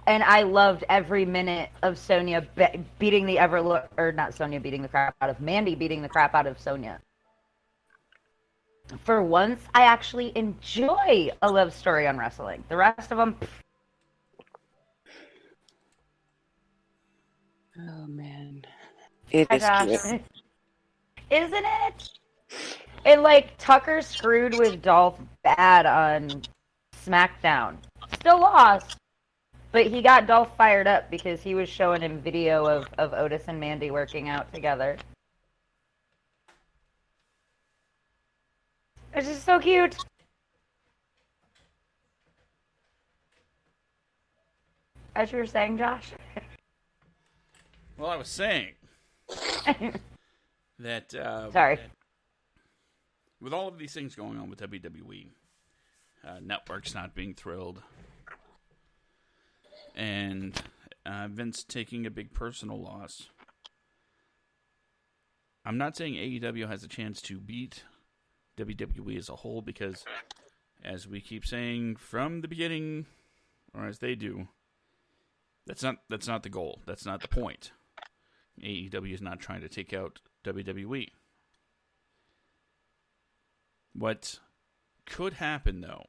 And I loved every minute of Sonya beating the not Sonya beating the crap out of Mandy, beating the crap out of Sonya. For once, I actually enjoy a love story on wrestling. The rest of them... Oh, man. It is cute. Isn't it? And, Tucker screwed with Dolph bad on SmackDown. Still lost, but he got Dolph fired up because he was showing him video of Otis and Mandy working out together. It's just so cute. As you were saying, Josh? Well, I was saying that... Sorry. With all of these things going on with WWE, networks not being thrilled, and Vince taking a big personal loss, I'm not saying AEW has a chance to beat WWE as a whole, because, as we keep saying from the beginning, or as they do, that's not the goal. That's not the point. AEW is not trying to take out WWE. What could happen, though,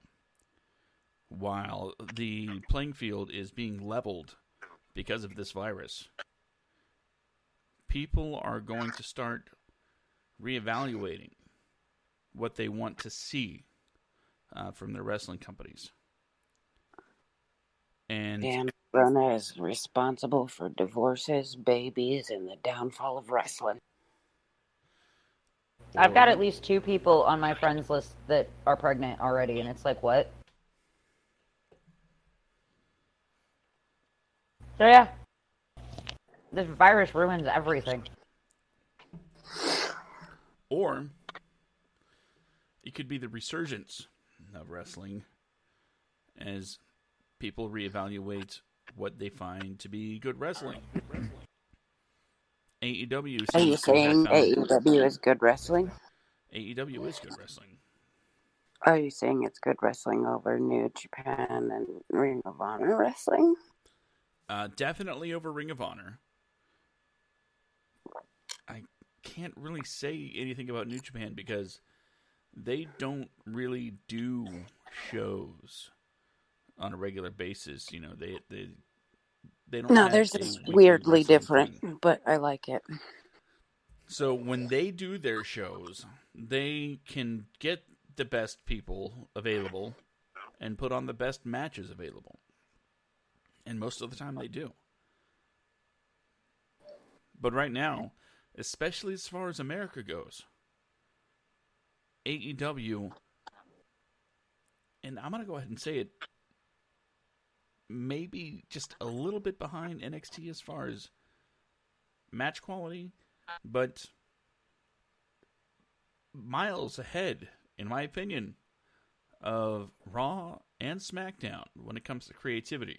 while the playing field is being leveled because of this virus, people are going to start reevaluating what they want to see from their wrestling companies. And Dan Rona is responsible for divorces, babies, and the downfall of wrestling. I've got at least 2 people on my friends list that are pregnant already, and it's like, what? So yeah, this virus ruins everything. Or it could be the resurgence of wrestling as people reevaluate what they find to be good wrestling. AEW. Are you saying AEW is good wrestling? AEW is good wrestling. Are you saying it's good wrestling over New Japan and Ring of Honor wrestling? Definitely over Ring of Honor. I can't really say anything about New Japan because they don't really do shows on a regular basis. You know, they don't. No, have theirs a is weekly weirdly wrestling different, thing. but I like it. So when they do their shows, they can get the best people available and put on the best matches available. And most of the time they do. But right now, especially as far as America goes, AEW, and I'm going to go ahead and say it, maybe just a little bit behind NXT as far as match quality, but miles ahead, in my opinion, of Raw and SmackDown when it comes to creativity.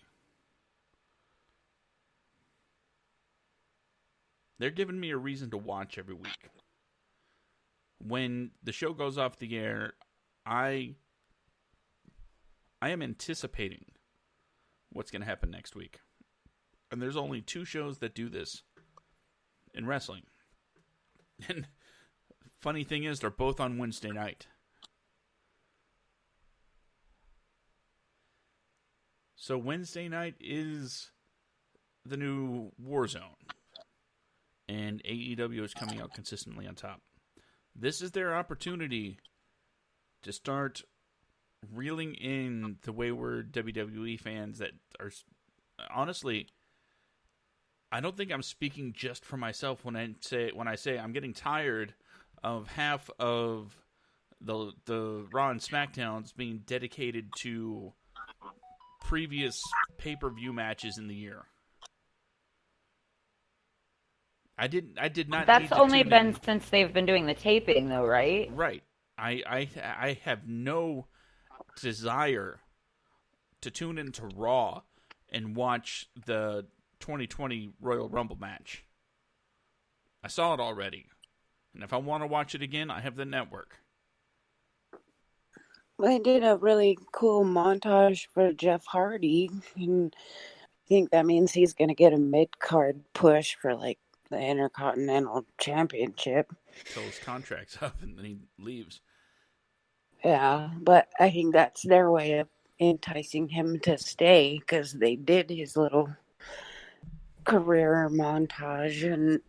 They're giving me a reason to watch every week. When the show goes off the air, I am anticipating what's going to happen next week. And there's only 2 shows that do this in wrestling. And funny thing is, they're both on Wednesday night. So Wednesday night is the new Warzone. And AEW is coming out consistently on top. This is their opportunity to start reeling in the wayward WWE fans that are, honestly, I don't think I'm speaking just for myself when I say I'm getting tired of half of the Raw and SmackDowns being dedicated to previous pay-per-view matches in the year. I did not. That's need to only tune been in. since they've been doing the taping, though, right? Right. I have no desire to tune into Raw and watch the 2020 Royal Rumble match. I saw it already. And if I want to watch it again, I have the network. They did a really cool montage for Jeff Hardy, and I think that means he's going to get a mid-card push for, like, the Intercontinental Championship. Till his contract's up and then he leaves. Yeah, but I think that's their way of enticing him to stay, because they did his little career montage, and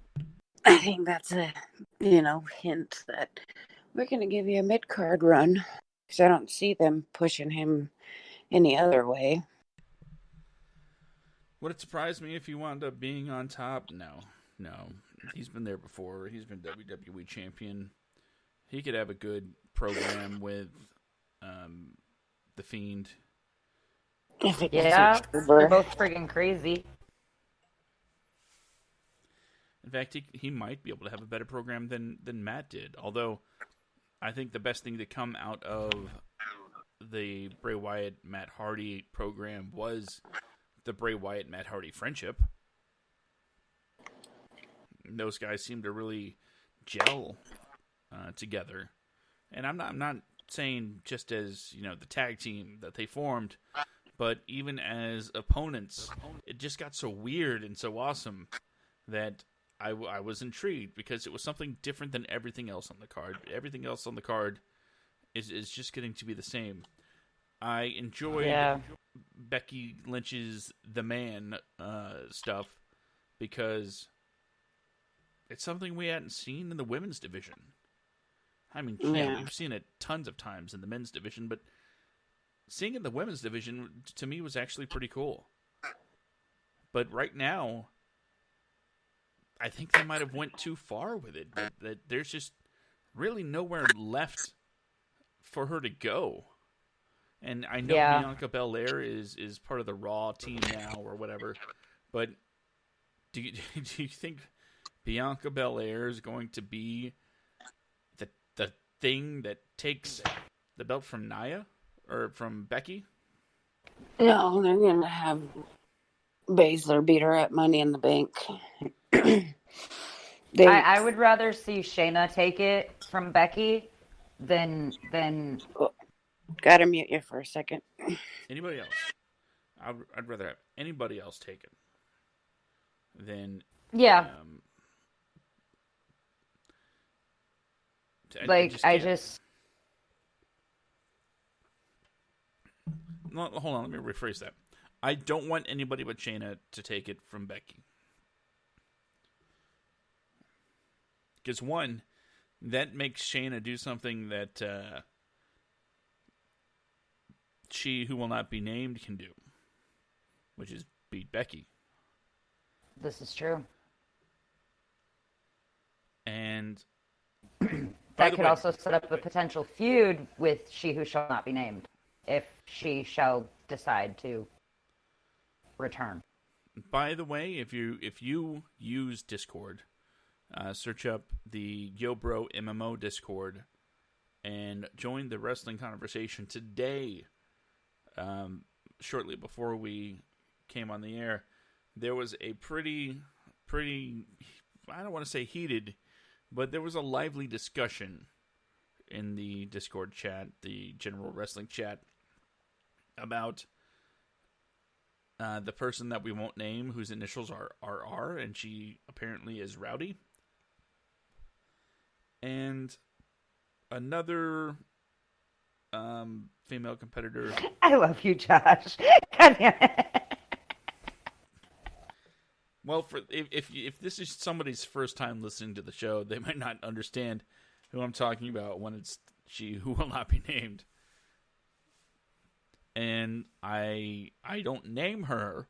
I think that's a, hint that we're going to give you a mid-card run, because I don't see them pushing him any other way. Would it surprise me if he wound up being on top? No. He's been there before. He's been WWE champion. He could have a good program with The Fiend. Yeah, they're both friggin' crazy. In fact, he might be able to have a better program than Matt did. Although, I think the best thing to come out of the Bray Wyatt-Matt Hardy program was the Bray Wyatt-Matt Hardy friendship. Those guys seem to really gel together. And I'm not saying just as, the tag team that they formed, but even as opponents, it just got so weird and so awesome that I was intrigued because it was something different than everything else on the card. Everything else on the card is just getting to be the same. I enjoyed Becky Lynch's The Man stuff because it's something we hadn't seen in the women's division. I mean, we've seen it tons of times in the men's division, but seeing it in the women's division, to me, was actually pretty cool. But right now, I think they might have went too far with it. That there's just really nowhere left for her to go. And I know Bianca Belair is part of the Raw team now or whatever, but do you think Bianca Belair is going to be the thing that takes the belt from Nia or from Becky? No, they're going to have Baszler beat her at Money in the Bank. I would rather see Shayna take it from Becky than Gotta mute you for a second. Anybody else? I'd rather have anybody else take it than No, hold on, let me rephrase that. I don't want anybody but Shayna to take it from Becky. Because one, that makes Shayna do something that she who will not be named can do, which is beat Becky. This is true. And that could also set up a potential feud with she who shall not be named, if she shall decide to return. By the way, if you use Discord, search up the YoBro MMO Discord and join the wrestling conversation today. Shortly before we came on the air, there was a pretty, I don't want to say heated, but there was a lively discussion in the Discord chat, the general wrestling chat, about the person that we won't name, whose initials are RR, and she apparently is rowdy. And another female competitor. I love you, Josh. God damn it. Well, if this is somebody's first time listening to the show, they might not understand who I'm talking about when it's she who will not be named. And I don't name her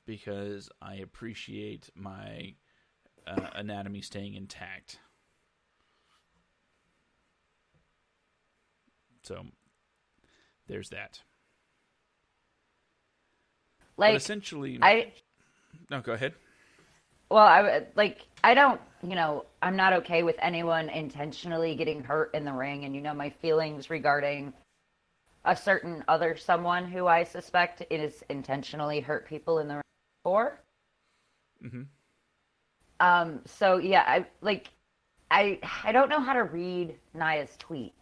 because I appreciate my anatomy staying intact. So there's that. Like, but essentially, no, go ahead. Well, I don't, I'm not okay with anyone intentionally getting hurt in the ring, and my feelings regarding a certain other someone who I suspect is intentionally hurt people in the ring before. Mm-hmm. So yeah, I don't know how to read Nia's tweet.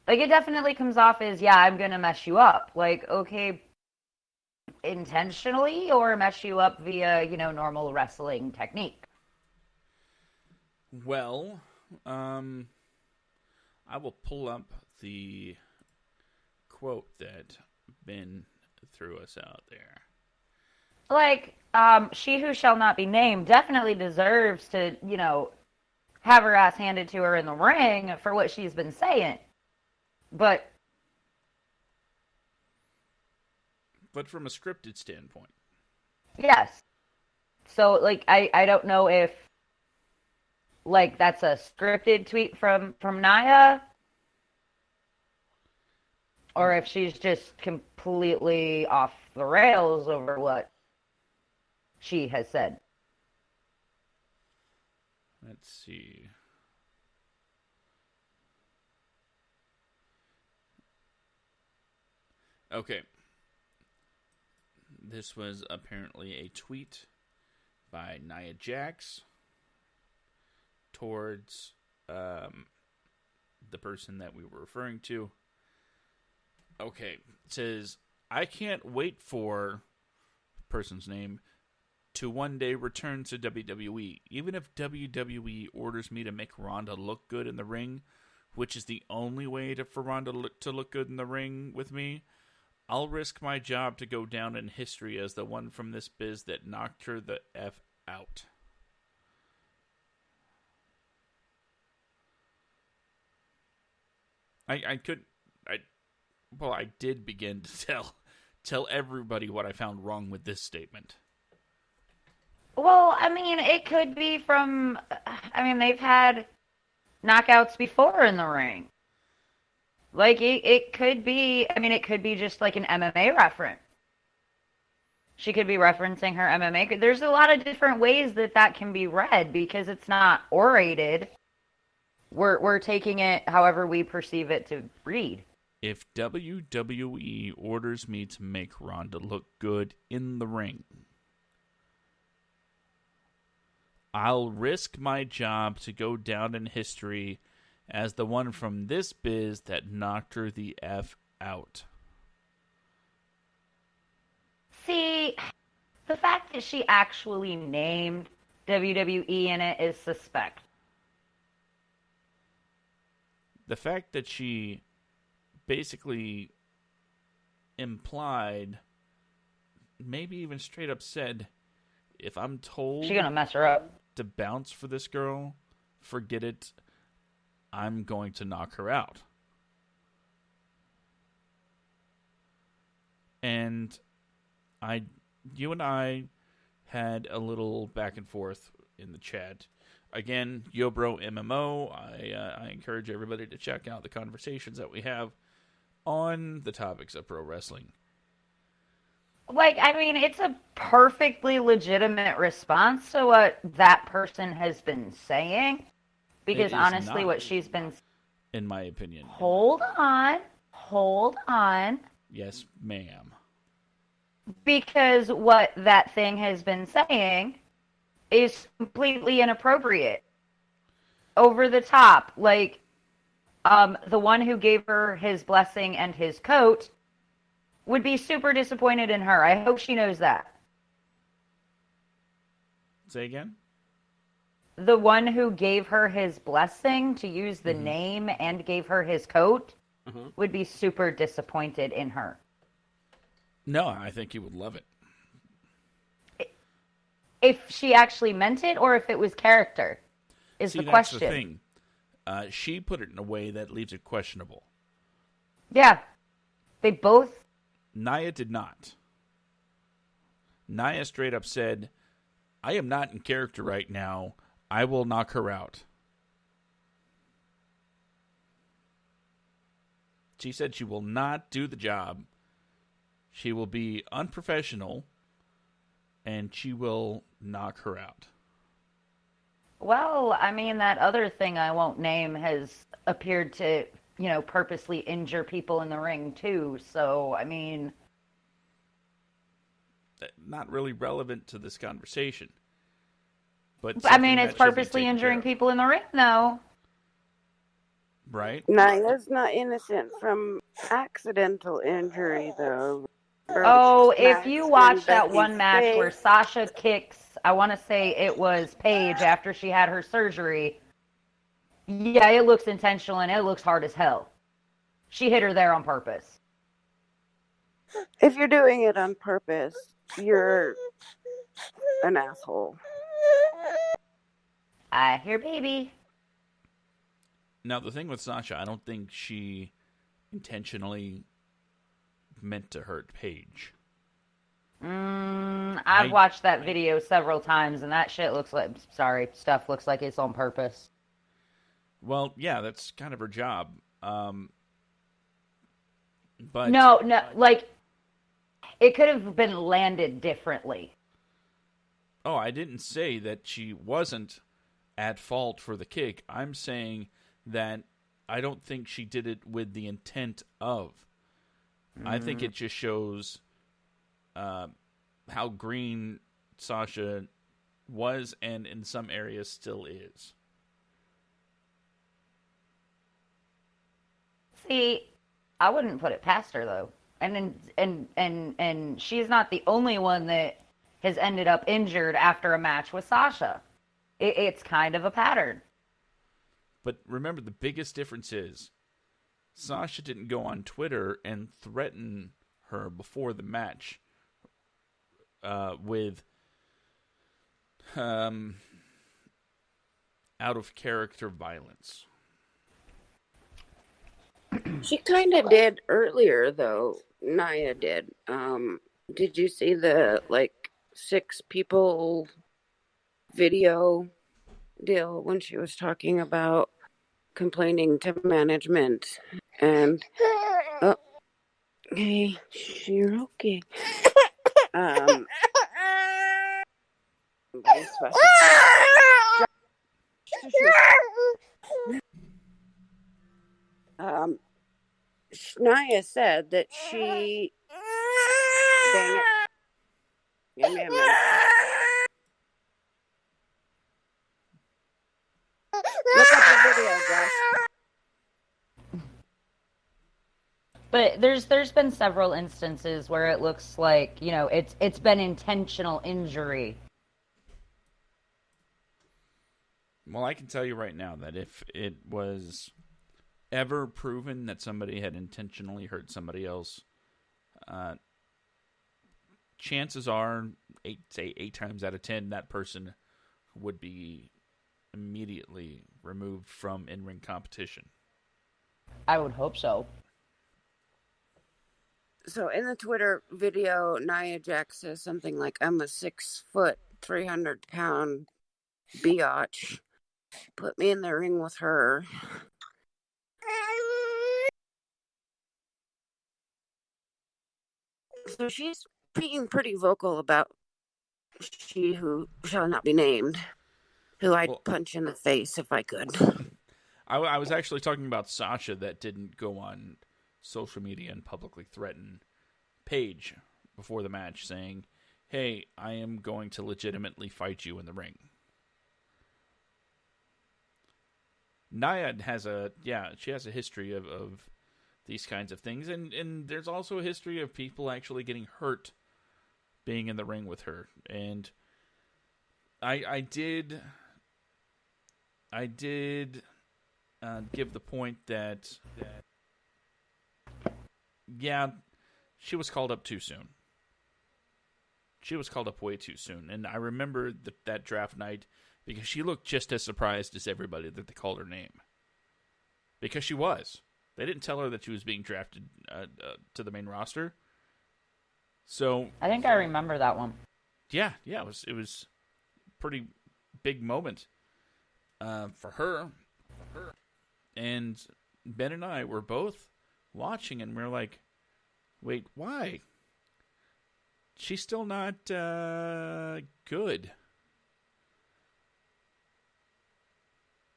Like, it definitely comes off as, yeah, I'm gonna mess you up. Like, okay, intentionally or mess you up via, normal wrestling technique? Well, I will pull up the quote that Ben threw us out there. Like, she who shall not be named definitely deserves to, have her ass handed to her in the ring for what she's been saying. But from a scripted standpoint. Yes. So, I don't know if, that's a scripted tweet from Nia, or if she's just completely off the rails over what she has said. Let's see. Okay. This was apparently a tweet by Nia Jax towards the person that we were referring to. Okay. It says, I can't wait for person's name to one day return to WWE. Even if WWE orders me to make Ronda look good in the ring which is the only way for Ronda to look good in the ring with me, I'll risk my job to go down in history as the one from this biz that knocked her the F out. I did begin to tell everybody what I found wrong with this statement. Well, I mean, it could be from, I mean, they've had knockouts before in the ring. Like, it could be, I mean, it could be just like an MMA reference. She could be referencing her MMA. There's a lot of different ways that can be read because it's not orated. We're taking it however we perceive it to read. If WWE orders me to make Ronda look good in the ring, I'll risk my job to go down in history as the one from this biz that knocked her the F out. See, the fact that she actually named WWE in it is suspect. The fact that she basically implied, maybe even straight up said, if I'm told she's gonna mess her up to bounce for this girl, forget it. I'm going to knock her out. And you and I had a little back and forth in the chat. Again, YoBro MMO. I encourage everybody to check out the conversations that we have on the topics of pro wrestling. Like, I mean, it's a perfectly legitimate response to what that person has been saying. Because honestly, not, what she's been... in my opinion. Hold on. Yes, ma'am. Because what that thing has been saying is completely inappropriate. Over the top. Like, the one who gave her his blessing and his coat would be super disappointed in her. I hope she knows that. Say again? The one who gave her his blessing to use the name and gave her his coat would be super disappointed in her. No, I think he would love it. If she actually meant it or if it was character is the question. That's the thing. She put it in a way that leaves it questionable. Yeah. They both... Nia did not. Nia straight up said, I am not in character right now. I will knock her out. She said she will not do the job. She will be unprofessional, and she will knock her out. Well, I mean, that other thing I won't name has appeared to, purposely injure people in the ring, too. So, I mean... Not really relevant to this conversation. But I mean, it's purposely injuring people in the ring, though. Right? Nia's not innocent from accidental injury, though. Oh, if you watch that one match where Sasha kicks, I want to say it was Paige after she had her surgery. Yeah, it looks intentional and it looks hard as hell. She hit her there on purpose. If you're doing it on purpose, you're an asshole. I hear baby. Now, the thing with Sasha, I don't think she intentionally meant to hurt Paige. I've watched that video several times, and that shit looks like, stuff looks like it's on purpose. Well, yeah, that's kind of her job. But No, like, it could have been landed differently. Oh, I didn't say that she wasn't at fault for the kick. I'm saying that I don't think she did it with the intent of. I think it just shows how green Sasha was and in some areas still is. See, I wouldn't put it past her, though. And she's not the only one that has ended up injured after a match with Sasha. It's kind of a pattern. But remember, the biggest difference is Sasha didn't go on Twitter and threaten her before the match with out-of-character violence. She kind of did earlier, though. Nia did. Did you see the, 6 people video deal when she was talking about complaining to management? And, oh, hey, you're okay. Nia said that she... Dang it. Give me a minute. Look up the video, Josh. But there's been several instances where it looks like, it's been intentional injury. Well, I can tell you right now that if it was ever proven that somebody had intentionally hurt somebody else, chances are, 8 times out of 10, that person would be immediately removed from in-ring competition. I would hope so. So in the Twitter video, Nia Jax says something like, "I'm a 6 foot, 300-pound biatch. Put me in the ring with her." So she's being pretty vocal about she who shall not be named, who I'd punch in the face if I could. I was actually talking about Sasha that didn't go on social media and publicly threaten Paige before the match, saying, "Hey, I am going to legitimately fight you in the ring." Nia has a history of these kinds of things, and there's also a history of people actually getting hurt being in the ring with her. And I did give the point that she was called up too soon. She was called up way too soon, and I remember that draft night because she looked just as surprised as everybody that they called her name. Because she was. They didn't tell her that she was being drafted to the main roster. So I think I remember that one. Yeah, it was a pretty big moment for her. And Ben and I were both watching, and we were like, "Wait, why? She's still not good."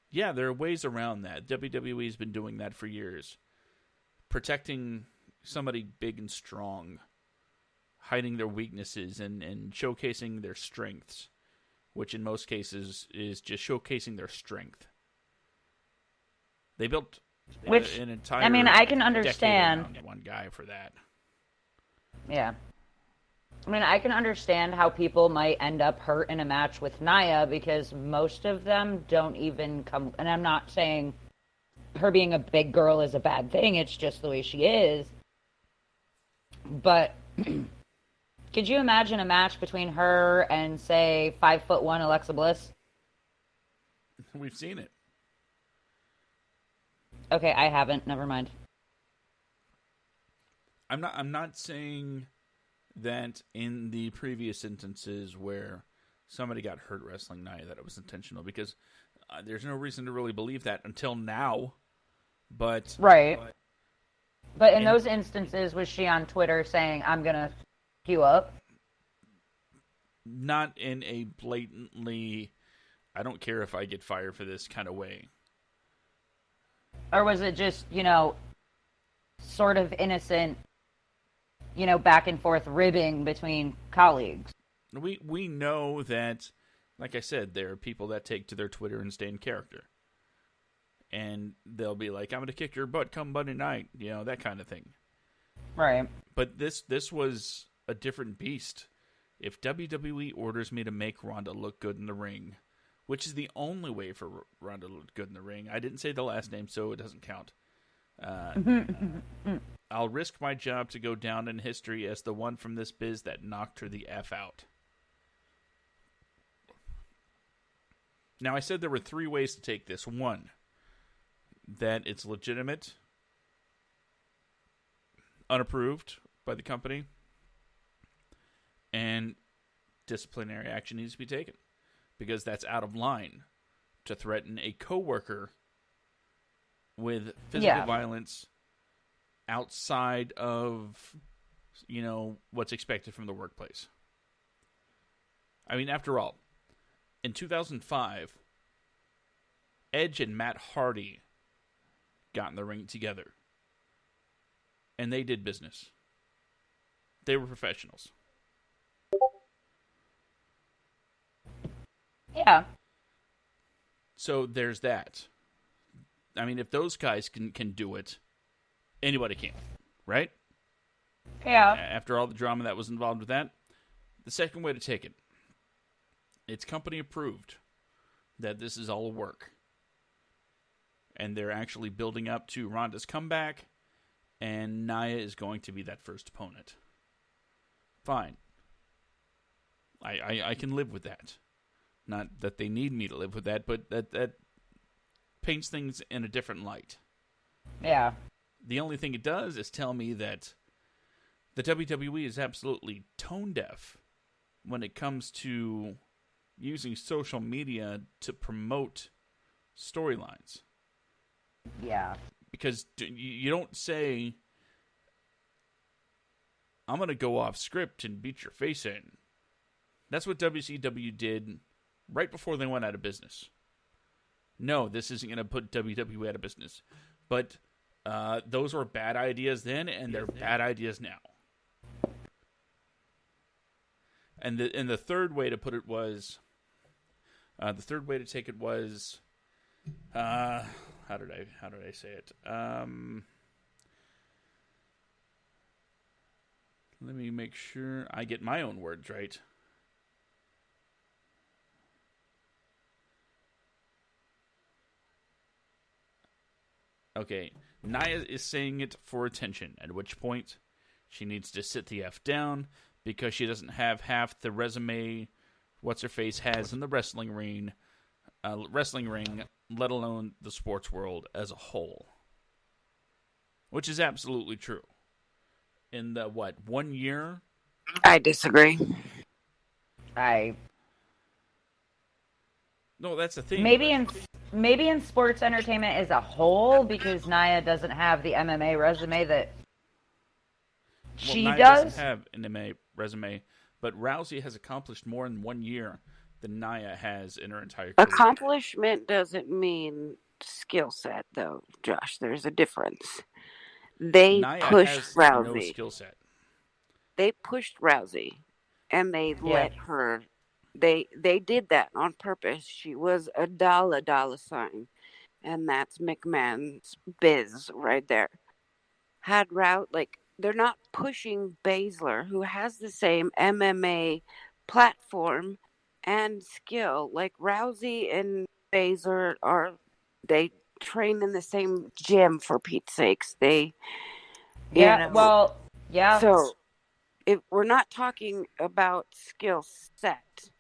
Yeah, there are ways around that. WWE's been doing that for years. Protecting somebody big and strong, hiding their weaknesses and showcasing their strengths, which in most cases is just showcasing their strength. They built an entire I can understand decade around one guy for that. Yeah. I can understand how people might end up hurt in a match with Nia because most of them don't even come... And I'm not saying her being a big girl is a bad thing. It's just the way she is. But could you imagine a match between her and, say, 5'1" Alexa Bliss? We've seen it. Okay, I haven't. Never mind. I'm not saying that in the previous instances where somebody got hurt wrestling Nia that it was intentional, because there's no reason to really believe that until now. But right. But in those instances, was she on Twitter saying, "I'm gonna you up"? Not in a blatantly, "I don't care if I get fired for this" kind of way. Or was it just, sort of innocent, back and forth ribbing between colleagues? We know that, like I said, there are people that take to their Twitter and stay in character. And they'll be like, "I'm going to kick your butt come Monday night," that kind of thing. Right. But this was a different beast. If WWE orders me to make Ronda look good in the ring which is the only way for Ronda to look good in the ring. I didn't say the last name, so it doesn't count. I'll risk my job to go down in history as the one from this biz that knocked her the F out. Now, I said there were 3 ways to take this. 1, that it's legitimate, unapproved by the company, and disciplinary action needs to be taken, because that's out of line to threaten a coworker with physical violence outside of, what's expected from the workplace. I mean, after all, in 2005, Edge and Matt Hardy got in the ring together, and they did business. They were professionals. Yeah. So there's that. I mean, if those guys can do it, anybody can, right? Yeah. After all the drama that was involved with that. The second way to take it, it's company approved that this is all a work. And they're actually building up to Ronda's comeback, and Nia is going to be that first opponent. Fine. I can live with that. Not that they need me to live with that, but that paints things in a different light. Yeah. The only thing it does is tell me that the WWE is absolutely tone deaf when it comes to using social media to promote storylines. Yeah. Because you don't say, I'm going to go off script and beat your face in. That's what WCW did right before they went out of business. No, this isn't going to put WWE out of business. But those were bad ideas then, and they're bad ideas now. And the third way to put it was, the third way to take it was, how did I say it? Let me make sure I get my own words right. Okay, Nia is saying it for attention, at which point she needs to sit the F down because she doesn't have half the resume what's-her-face has in the wrestling ring, let alone the sports world as a whole. Which is absolutely true. In the, 1 year? I disagree. No, that's the thing. Maybe in sports entertainment as a whole, because Nia doesn't have the MMA resume that she Nia does. Doesn't have an MMA resume, but Rousey has accomplished more in 1 year than Nia has in her entire career. Accomplishment doesn't mean skill set, though, Josh. There's a difference. They Nia pushed has Rousey. no skill set. They pushed Rousey, and they let her. They did that on purpose. She was a dollar sign, and that's McMahon's biz right there. They're not pushing Baszler, who has the same MMA platform and skill. Like Rousey and Baszler they train in the same gym, for Pete's sakes. So if we're not talking about skill set,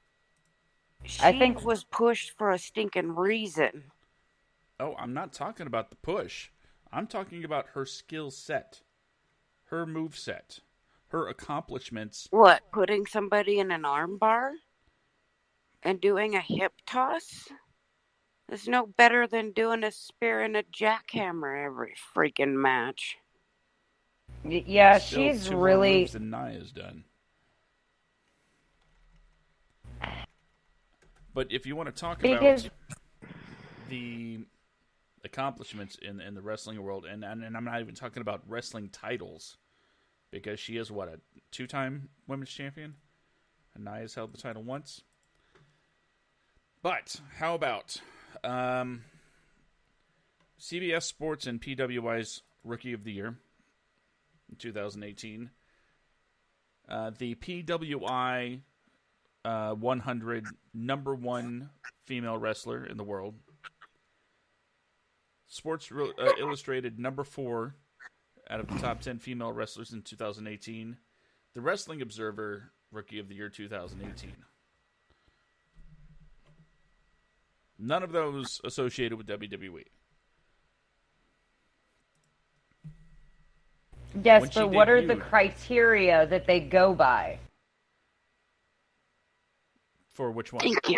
I think was pushed for a stinking reason. Oh, I'm not talking about the push. I'm talking about her skill set, her move set, her accomplishments. What, putting somebody in an arm bar and doing a hip toss? It's no better than doing a spear and a jackhammer every freaking match. Yeah, Still she's two really more moves than Nia's done. But if you want to talk about the accomplishments in the wrestling world, and I'm not even talking about wrestling titles, because she is, a 2-time women's champion? And Nia's held the title once. But how about CBS Sports and PWI's Rookie of the Year in 2018? The PWI 100 number one female wrestler in the world. Sports Illustrated number 4 out of the top 10 female wrestlers in 2018. The Wrestling Observer Rookie of the Year 2018. None of those associated with WWE. Yes, but what are the criteria that they go by? For which one? Thank you.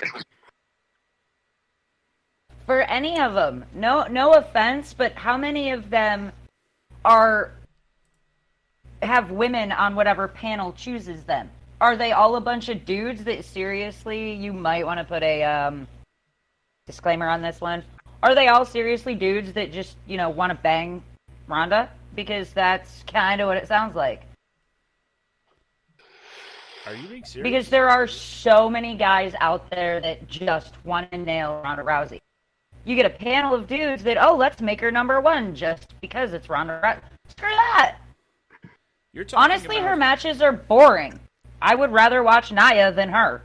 For any of them. No offense, but how many of them have women on whatever panel chooses them? Are they all a bunch of dudes that seriously, you might want to put a disclaimer on this one. Are they all seriously dudes that just, want to bang Ronda? Because that's kind of what it sounds like. Are you being serious? Because there are so many guys out there that just want to nail Ronda Rousey. You get a panel of dudes that, let's make her number one just because it's Ronda Rousey. Screw that! Honestly, her matches are boring. I would rather watch Nia than her.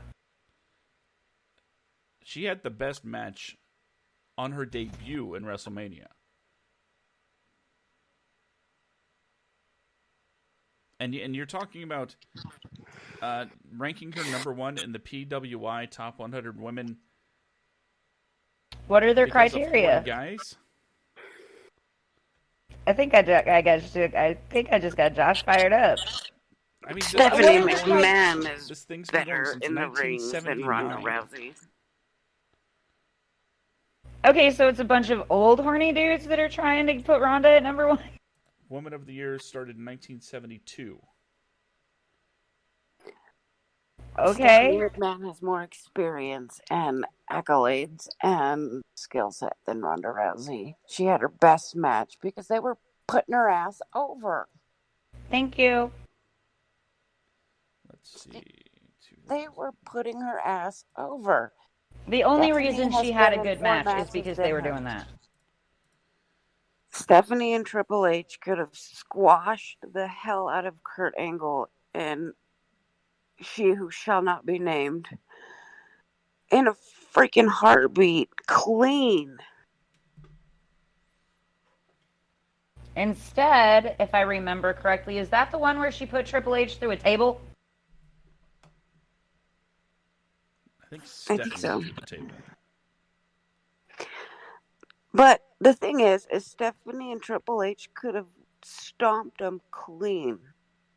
She had the best match on her debut in WrestleMania. And you're talking about ranking her number one in the PWI Top 100 Women. What are their criteria? Guys? I think I just got Josh fired up. I mean, Stephanie McMahon is better in the ring than Ronda Rousey. Okay, so it's a bunch of old horny dudes that are trying to put Ronda at number one. Woman of the Year started in 1972. Okay. Stephanie McMahon has more experience and accolades and skill set than Ronda Rousey. She had her best match because they were putting her ass over. Thank you. Let's see. They were putting her ass over. The only reason she had a good match is because they were doing that. Stephanie and Triple H could have squashed the hell out of Kurt Angle and She Who Shall Not Be Named in a freaking heartbeat, clean. Instead, if I remember correctly, is that the one where she put Triple H through a table? I think so. But the thing is Stephanie and Triple H could have stomped them clean.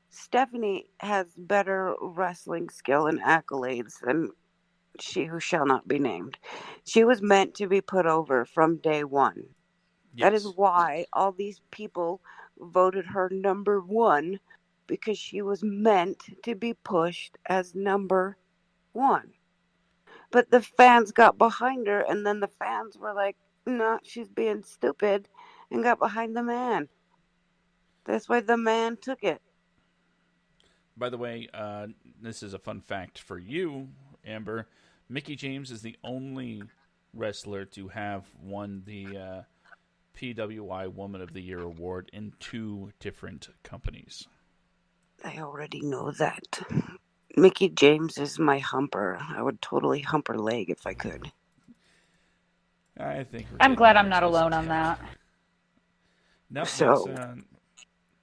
Stephanie has better wrestling skill and accolades than She Who Shall Not Be Named. She was meant to be put over from day one. Yes. That is why all these people voted her number one, because she was meant to be pushed as number one. But the fans got behind her, and then the fans were like, no, she's being stupid, and got behind the man. That's why the man took it. By the way, this is a fun fact for you, Amber. Mickie James is the only wrestler to have won the PWI Woman of the Year award in 2 different companies. I already know that. Mickie James is my humper. I would totally hump her leg if I could. I'm glad I'm not alone on that. No, so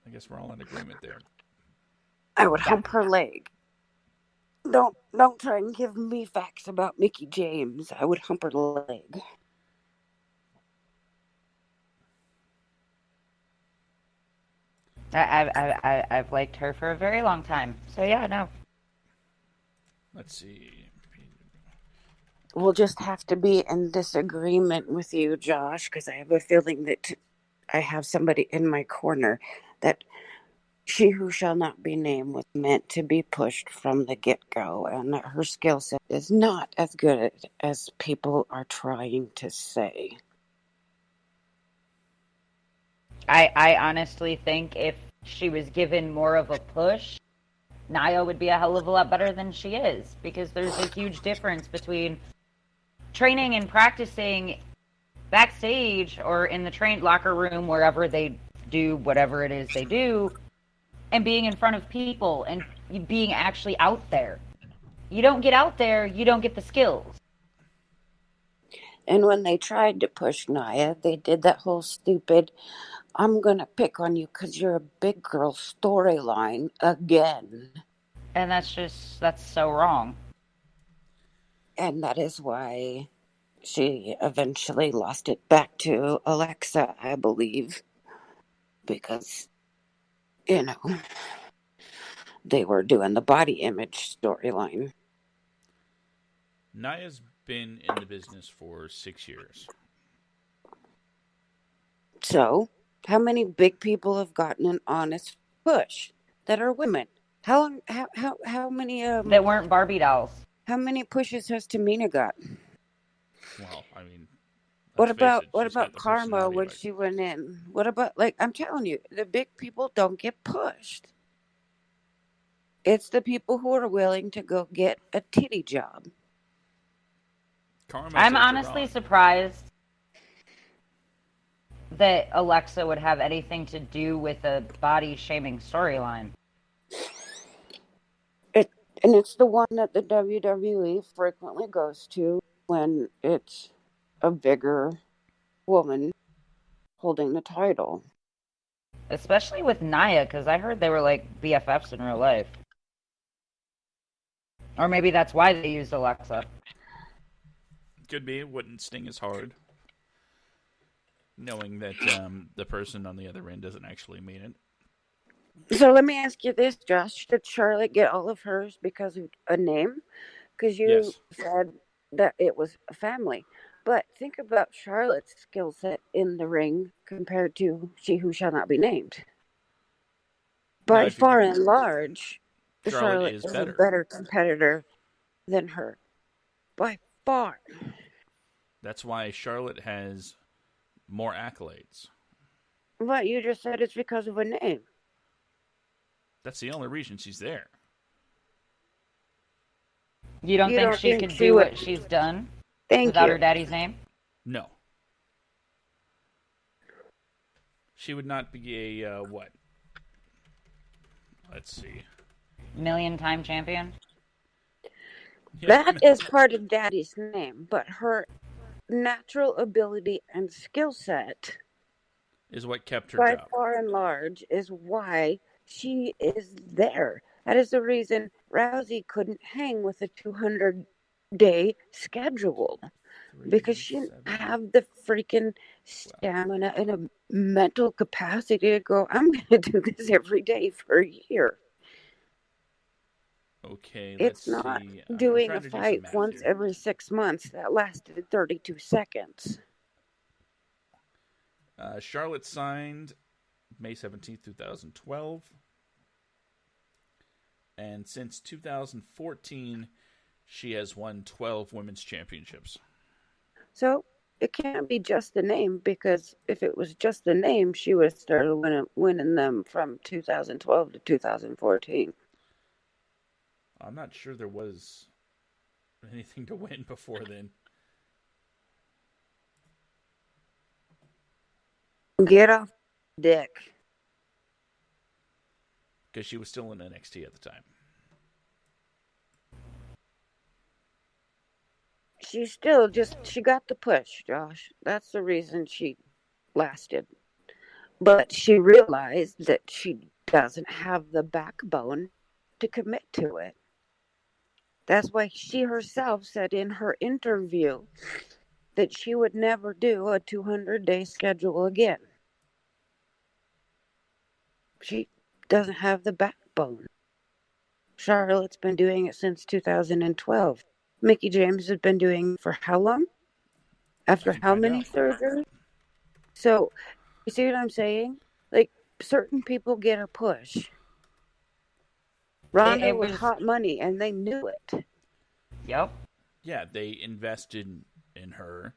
I guess we're all in agreement there. I would hump her leg. Don't try and give me facts about Mickie James. I would hump her leg. I've liked her for a very long time. So yeah, no. Let's see. We'll just have to be in disagreement with you, Josh, because I have a feeling that I have somebody in my corner that She Who Shall Not Be Named was meant to be pushed from the get-go, and that her skill set is not as good as people are trying to say. I honestly think if she was given more of a push, Nia would be a hell of a lot better than she is, because there's a huge difference between training and practicing backstage or in the train locker room, wherever they do whatever it is they do, and being in front of people and being actually out there. You don't get out there, you don't get the skills. And when they tried to push Nia, they did that whole stupid, I'm going to pick on you because you're a big girl storyline again. And that's so wrong. And that is why she eventually lost it back to Alexa, I believe. Because, they were doing the body image storyline. Nia's been in the business for 6 years. So, how many big people have gotten an honest push that are women? How many That weren't Barbie dolls. How many pushes has Tamina got? Well, I mean, What about Karma Karma when she went in? What about, I'm telling you, the big people don't get pushed. It's the people who are willing to go get a titty job. I'm honestly surprised that Alexa would have anything to do with a body shaming storyline. And it's the one that the WWE frequently goes to when it's a bigger woman holding the title. Especially with Nia, because I heard they were like BFFs in real life. Or maybe that's why they used Alexa. Could be. It wouldn't sting as hard. Knowing that the person on the other end doesn't actually mean it. So let me ask you this, Josh. Did Charlotte get all of hers because of a name? Because you said that it was a family. But think about Charlotte's skill set in the ring compared to She Who Shall Not Be Named. By far and large, Charlotte is a better competitor than her. By far. That's why Charlotte has more accolades. What, you just said it's because of a name. That's the only reason she's there. You don't think she could do what she's done without her daddy's name? No. She would not be a, what? Let's see. Million-time champion? That is part of daddy's name, but her natural ability and skill set is what kept her by job. Far and large is why she is there. That is the reason Rousey couldn't hang with a 200-day schedule. Because she didn't have the freaking stamina and a mental capacity to go, I'm going to do this every day for a year. Okay, it's not doing a fight once every 6 months that lasted 32 seconds. Charlotte signed May 17th, 2012. And since 2014, she has won 12 women's championships. So it can't be just the name, because if it was just the name, she would have started winning them from 2012 to 2014. I'm not sure there was anything to win before then. Get off dick. Because she was still in NXT at the time. She got the push, Josh. That's the reason she lasted. But she realized that she doesn't have the backbone to commit to it. That's why she herself said in her interview that she would never do a 200-day schedule again. She doesn't have the backbone. Charlotte's been doing it since 2012. Mickie James has been doing it for how long? After how many surgeries? So, you see what I'm saying? Like, certain people get a push. Ronda was hot money, and they knew it. Yep. Yeah, they invested in her,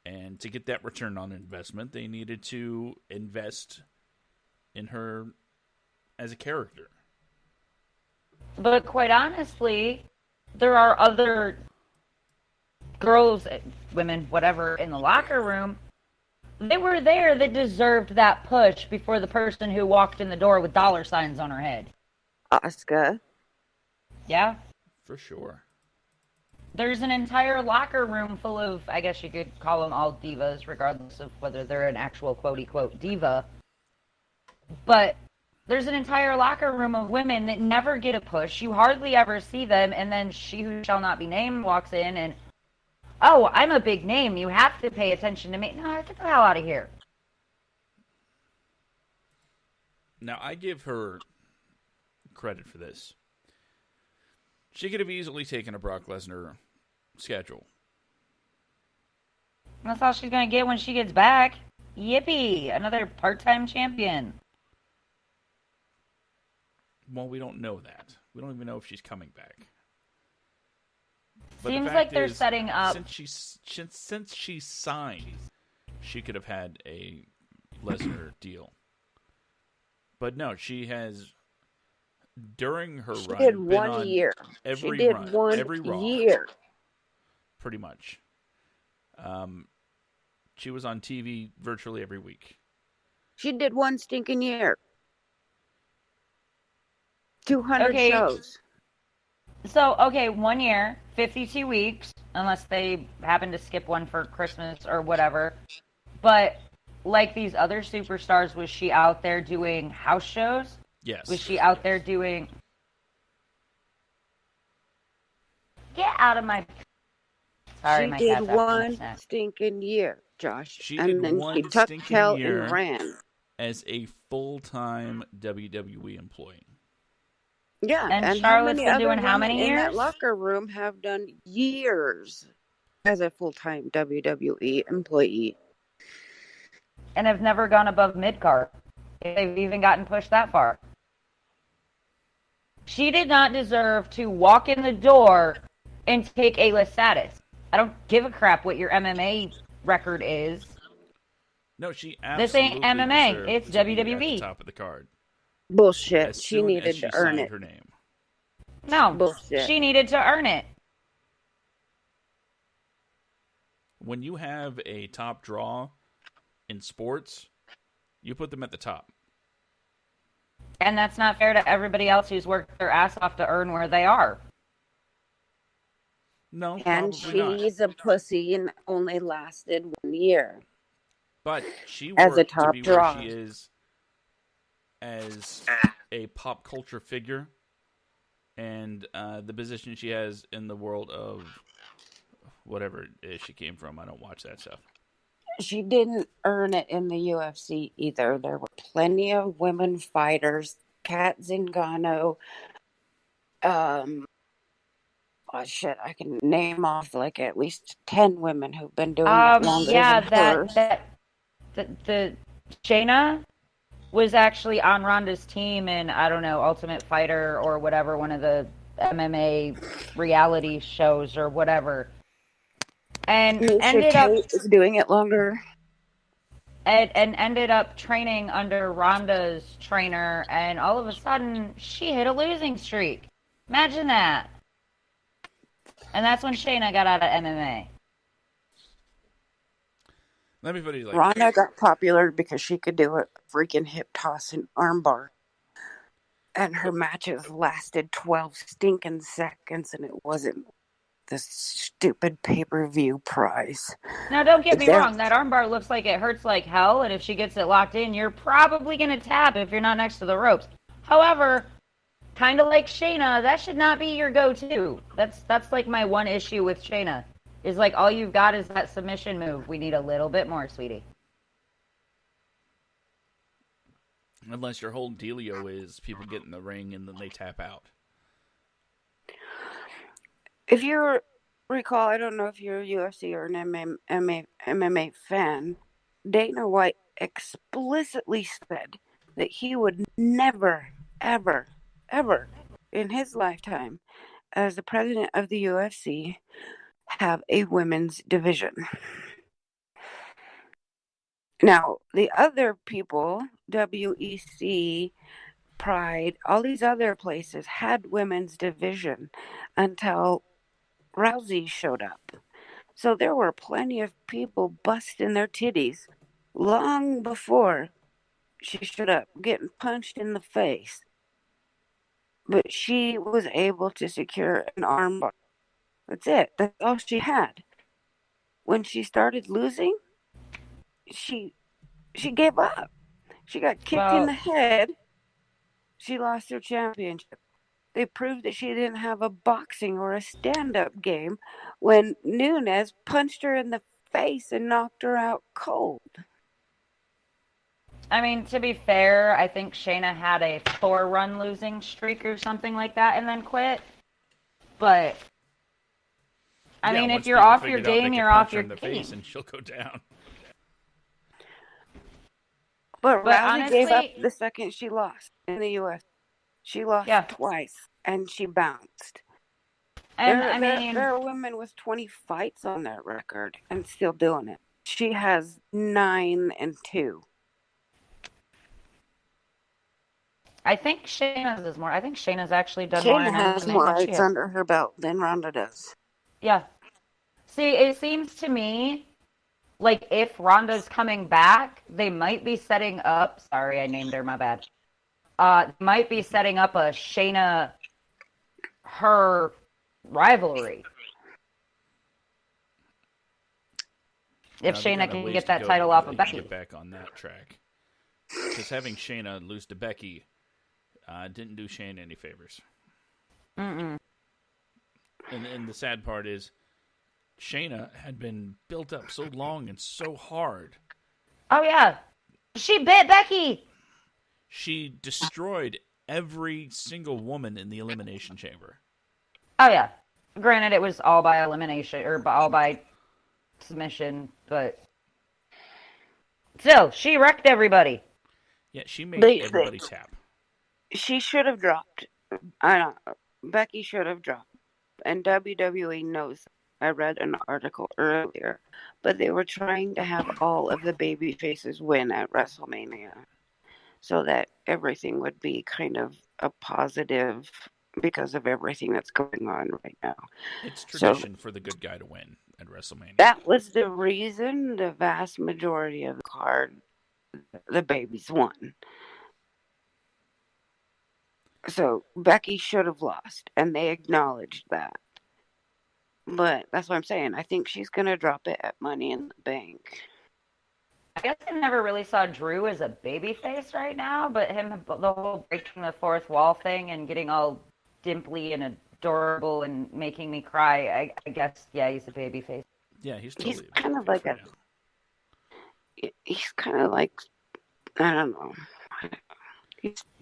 and to get that return on investment, they needed to invest in her as a character. But quite honestly, there are other girls, women, whatever, in the locker room. They were there that deserved that push before the person who walked in the door with dollar signs on her head. Asuka. Yeah. For sure. There's an entire locker room full of, I guess you could call them all divas, regardless of whether they're an actual quote-unquote diva. But there's an entire locker room of women that never get a push. You hardly ever see them, and then she who shall not be named walks in and, oh, I'm a big name. You have to pay attention to me. No, get the hell out of here. Now, I give her credit for this. She could have easily taken a Brock Lesnar schedule. That's all she's going to get when she gets back. Yippee! Another part-time champion. Well, we don't know that. We don't even know if she's coming back. But Seems like they're setting up. Since she signed, she could have had a Lesnar deal. But no, she has, during her run, did been one on year. every She did run, one every Raw, year. pretty much. She was on TV virtually every week. She did one stinking year. 200 shows. So, 1 year, 52 weeks, unless they happen to skip one for Christmas or whatever. But like these other superstars, was she out there doing house shows? Yes. Was she out there doing... Get out of my... Sorry, she my did cat's one snack. stinking year, Josh. She and did then one she tucked stinking tail year and ran. as a full-time WWE employee. Yeah, And how Charlotte's many been other doing how women many in that years? locker room have done years as a full-time WWE employee. And have never gone above mid-card. If they've even gotten pushed that far. She did not deserve to walk in the door and take A-list status. I don't give a crap what your MMA record is. No, she This absolutely ain't MMA, deserved it's to be at the WWE. top of the card. Bullshit. As She soon needed as she to earn signed it. her name. No, Bullshit. she needed to earn it. When you have a top draw in sports, you put them at the top. And that's not fair to everybody else who's worked their ass off to earn where they are. No, And probably she's a pussy and only lasted 1 year. But she As a worked to top be draw. where she is as a pop culture figure and the position she has in the world of whatever it is she came from. I don't watch that stuff. She didn't earn it in the UFC either. There were plenty of women fighters. Kat Zingano. Oh shit, I can name off like at least 10 women who've been doing it longer than her. The Shayna was actually on Ronda's team in, I don't know, Ultimate Fighter or whatever, one of the MMA reality shows or whatever. And ended up is doing it longer. And ended up training under Ronda's trainer, and all of a sudden she hit a losing streak. Imagine that. And that's when Shayna got out of MMA. Let me put it like Ronda got popular because she could do a freaking hip toss and armbar. And her matches lasted 12 stinking seconds, and it wasn't the stupid pay-per-view prize. Now, don't get me wrong. That armbar looks like it hurts like hell, and if she gets it locked in, you're probably going to tap if you're not next to the ropes. However, kind of like Shayna, that should not be your go-to. That's like my one issue with Shayna. Is like all you've got is that submission move. We need a little bit more, sweetie. unless your whole dealio is people get in the ring and then they tap out. If you recall, I don't know if you're a UFC or an MMA fan, Dana White explicitly said that he would never, ever, ever in his lifetime as the president of the UFC have a women's division. Now, the other people, WEC, Pride, all these other places had women's division until Rousey showed up. So there were plenty of people busting their titties long before she showed up, getting punched in the face but she was able to secure an armbar. That's it. That's all she had. When she started losing, she gave up. She got kicked in the Well, head. She lost her championship. They proved that she didn't have a boxing or a stand-up game when Nunes punched her in the face and knocked her out cold. I mean, to be fair, I think Shayna had a 4-run losing streak or something like that and then quit. But I mean, if once you're people off your figured out they game, could you're punch off her your in the game. face and she'll go down. But Rousey honestly, gave up the second she lost in the U.S. She lost twice, and she bounced. And there are women with 20 fights on their record and still doing it. She has 9-2. I think Shayna's is more. I think Shayna's actually done more Shayna in has MMA more than she fights has. under her belt than Ronda does. Yeah. See, it seems to me like if Ronda's coming back, they might be setting up. Sorry, I named her. My bad. Might be setting up a Shayna her rivalry. If Shayna can get that title off of Becky. Get back on that track. Because having Shayna lose to Becky didn't do Shayna any favors. Mm-mm. And the sad part is, Shayna had been built up so long and so hard. Oh, yeah. She bit Becky. She destroyed every single woman in the Elimination Chamber. Oh, yeah. Granted, it was all by elimination, or all by submission, but still, she wrecked everybody. Yeah, she made everybody tap. She should have dropped. Becky should have dropped. And WWE knows. I read an article earlier, but they were trying to have all of the baby faces win at WrestleMania so that everything would be kind of a positive because of everything that's going on right now. It's tradition for the good guy to win at WrestleMania. That was the reason the vast majority of the card, the babies won. So Becky should have lost, and they acknowledged that. But that's what I'm saying. I think she's going to drop it at Money in the Bank. I guess I never really saw Drew as a babyface right now, but the whole breaking the fourth wall thing and getting all dimply and adorable and making me cry, I guess, yeah, he's a babyface. Yeah, he's kind of like he's kind of like, I don't know.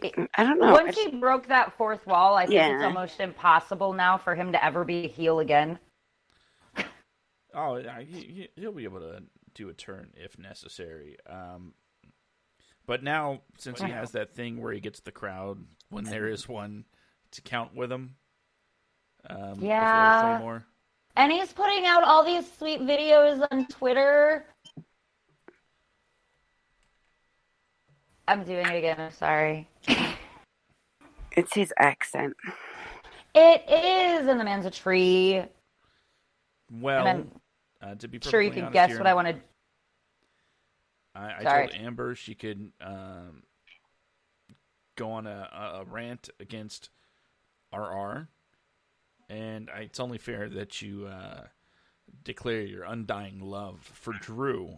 I don't know. Once he broke that fourth wall, I think it's almost impossible now for him to ever be a heel again. Oh, he'll be able to do a turn if necessary. But now, since he has that thing where he gets the crowd, when there is one, to count with him. Yeah. Claymore. And he's putting out all these sweet videos on Twitter. I'm doing it again, I'm sorry. It's his accent. It is, and the man's a tree. Well, to be sure you can guess what I wanted. I told Amber she could go on a rant against RR, and it's only fair that you declare your undying love for Drew.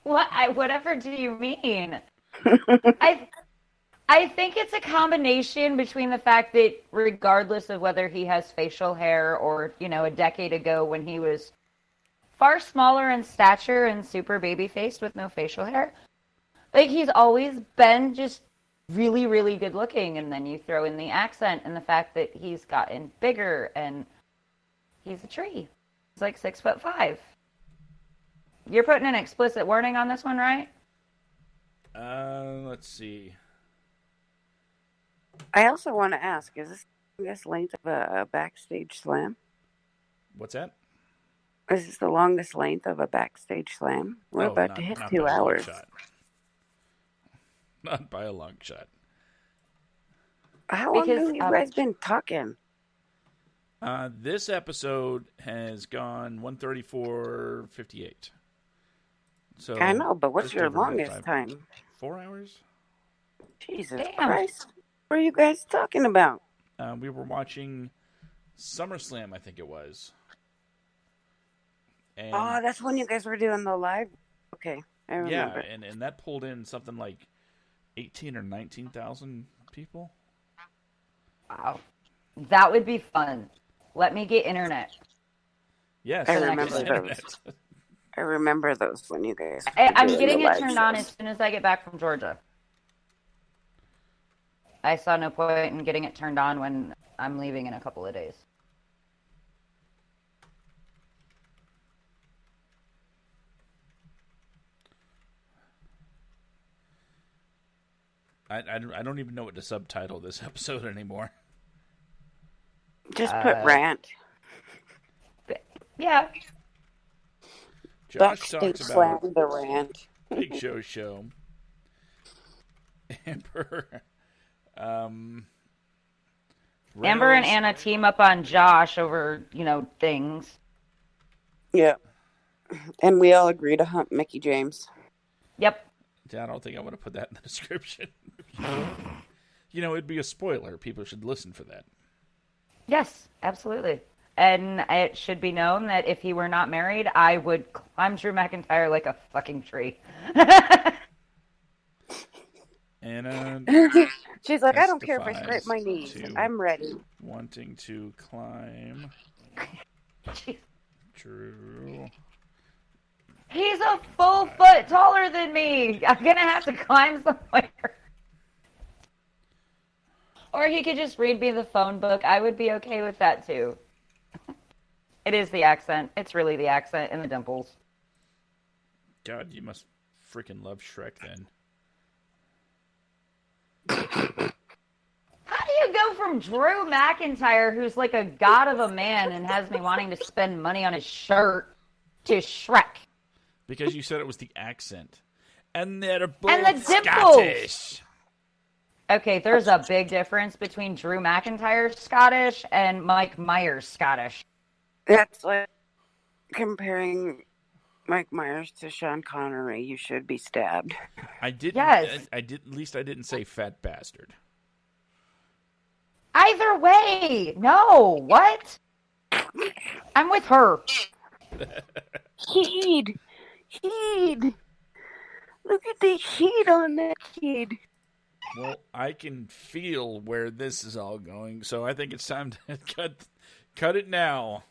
Whatever do you mean? I think it's a combination between the fact that regardless of whether he has facial hair or, a decade ago when he was far smaller in stature and super baby-faced with no facial hair, like he's always been just really, really good looking. And then you throw in the accent and the fact that he's gotten bigger and he's a tree. He's like 6'5". You're putting an explicit warning on this one, right? Let's see. I also want to ask, is this the longest length of a backstage slam? What's that? Is this the longest length of a backstage slam? We're about to hit 2 hours. Not by a long shot. How long have you guys been talking? This episode has gone 134.58. So I know, but what's your longest time? 4 hours? Jesus Damn. Christ. What are you guys talking about? We were watching SummerSlam, I think it was. And Oh, that's when you guys were doing the live. Okay, I remember. yeah, and that pulled in something like 18 or 19,000 people. Wow. That would be fun. Let me get internet. Yes, I For the remember next those. I remember those when you guys. I'm were doing getting the it live turned on shows. as soon as I get back from Georgia. I saw no point in getting it turned on when I'm leaving in a couple of days. I don't even know what to subtitle this episode anymore. Just put rant. Yeah. Josh talks Slam about the rant. Big Show. Amber. Amber and Reynolds. Anna team up on Josh over, things. Yeah. And we all agree to hunt Mickey James. Yep. I don't think I want to put that in the description. It'd be a spoiler. People should listen for that. Yes, absolutely. And it should be known that if he were not married, I would climb Drew McIntyre like a fucking tree. And She's like, I don't care if I scrape testifies my knees. to I'm ready. wanting to climb Drew. He's a full foot taller than me. I'm going to have to climb somewhere. Or he could just read me the phone book. I would be okay with that too. It is the accent. It's really the accent and the dimples. God, you must freaking love Shrek then. How do you go from Drew McIntyre, who's like a god of a man and has me wanting to spend money on his shirt, to Shrek? Because you said it was the accent. And they're both And the dimples. Scottish. Okay, there's a big difference between Drew McIntyre Scottish and Mike Myers Scottish. That's like comparing Mike Myers to Sean Connery. You should be stabbed. I didn't. Yes. I did. At least I didn't say fat bastard. Either way, no. What? I'm with her. Heed. Look at the heat on that kid. Well, I can feel where this is all going, so I think it's time to cut it now,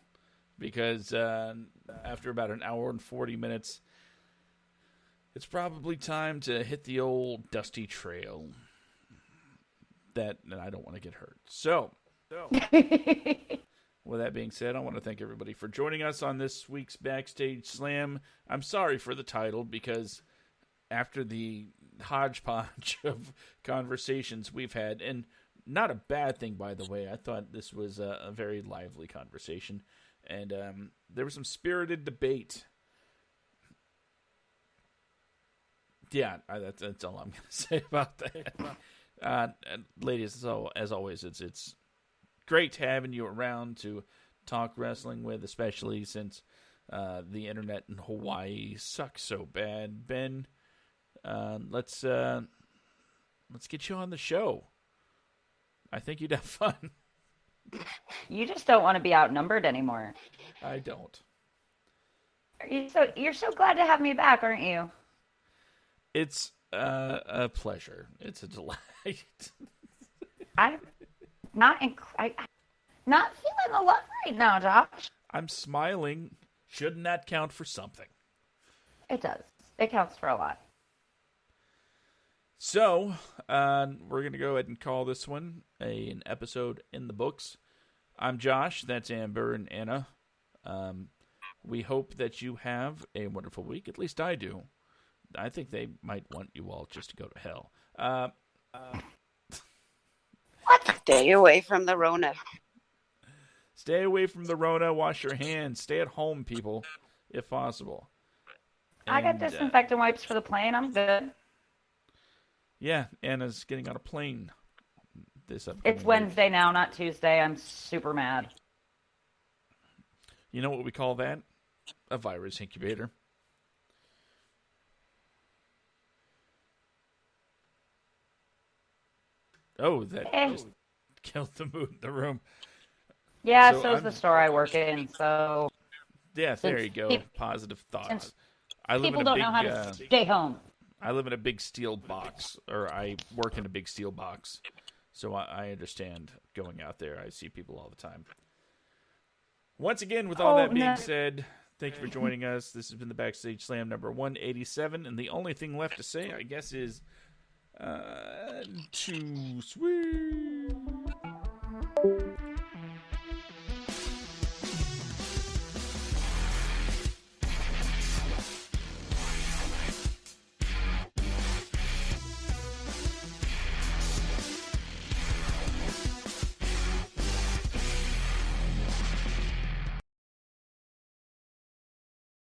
because after about an hour and 40 minutes, it's probably time to hit the old dusty trail. And I don't want to get hurt. So, with that being said, I want to thank everybody for joining us on this week's Backstage Slam. I'm sorry for the title, because after the hodgepodge of conversations we've had, and not a bad thing, by the way, I thought this was a very lively conversation, and there was some spirited debate. Yeah, that's all I'm going to say about that. Ladies, so as always, it's great having you around to talk wrestling with, especially since the internet in Hawaii sucks so bad. Ben, let's get you on the show. I think you'd have fun. You just don't want to be outnumbered anymore. I don't. You're so glad to have me back, aren't you? It's a pleasure. It's a delight. I'm not not feeling the love right now, Josh. I'm smiling. Shouldn't that count for something? It does. It counts for a lot. So, we're going to go ahead and call this one an episode in the books. I'm Josh. That's Amber and Anna. We hope that you have a wonderful week. At least I do. I think they might want you all just to go to hell. What? Stay away from the Rona. Stay away from the Rona. Wash your hands. Stay at home, people, if possible. I got disinfectant wipes for the plane. I'm good. Yeah, Anna's getting on a plane this upcoming It's week. Wednesday now, not Tuesday. I'm super mad. You know what we call that? A virus incubator. Oh, that just killed the mood in the room. Yeah, So so is the store I work in. So yeah, there you go. Positive thoughts. I live people in a don't big, know how to stay home. I live in a big steel box, or I work in a big steel box, so I understand going out there. I see people all the time. Once again, with all that being said, thank you for joining us. This has been the Backstage Slam number 187, and the only thing left to say, I guess, is too sweet.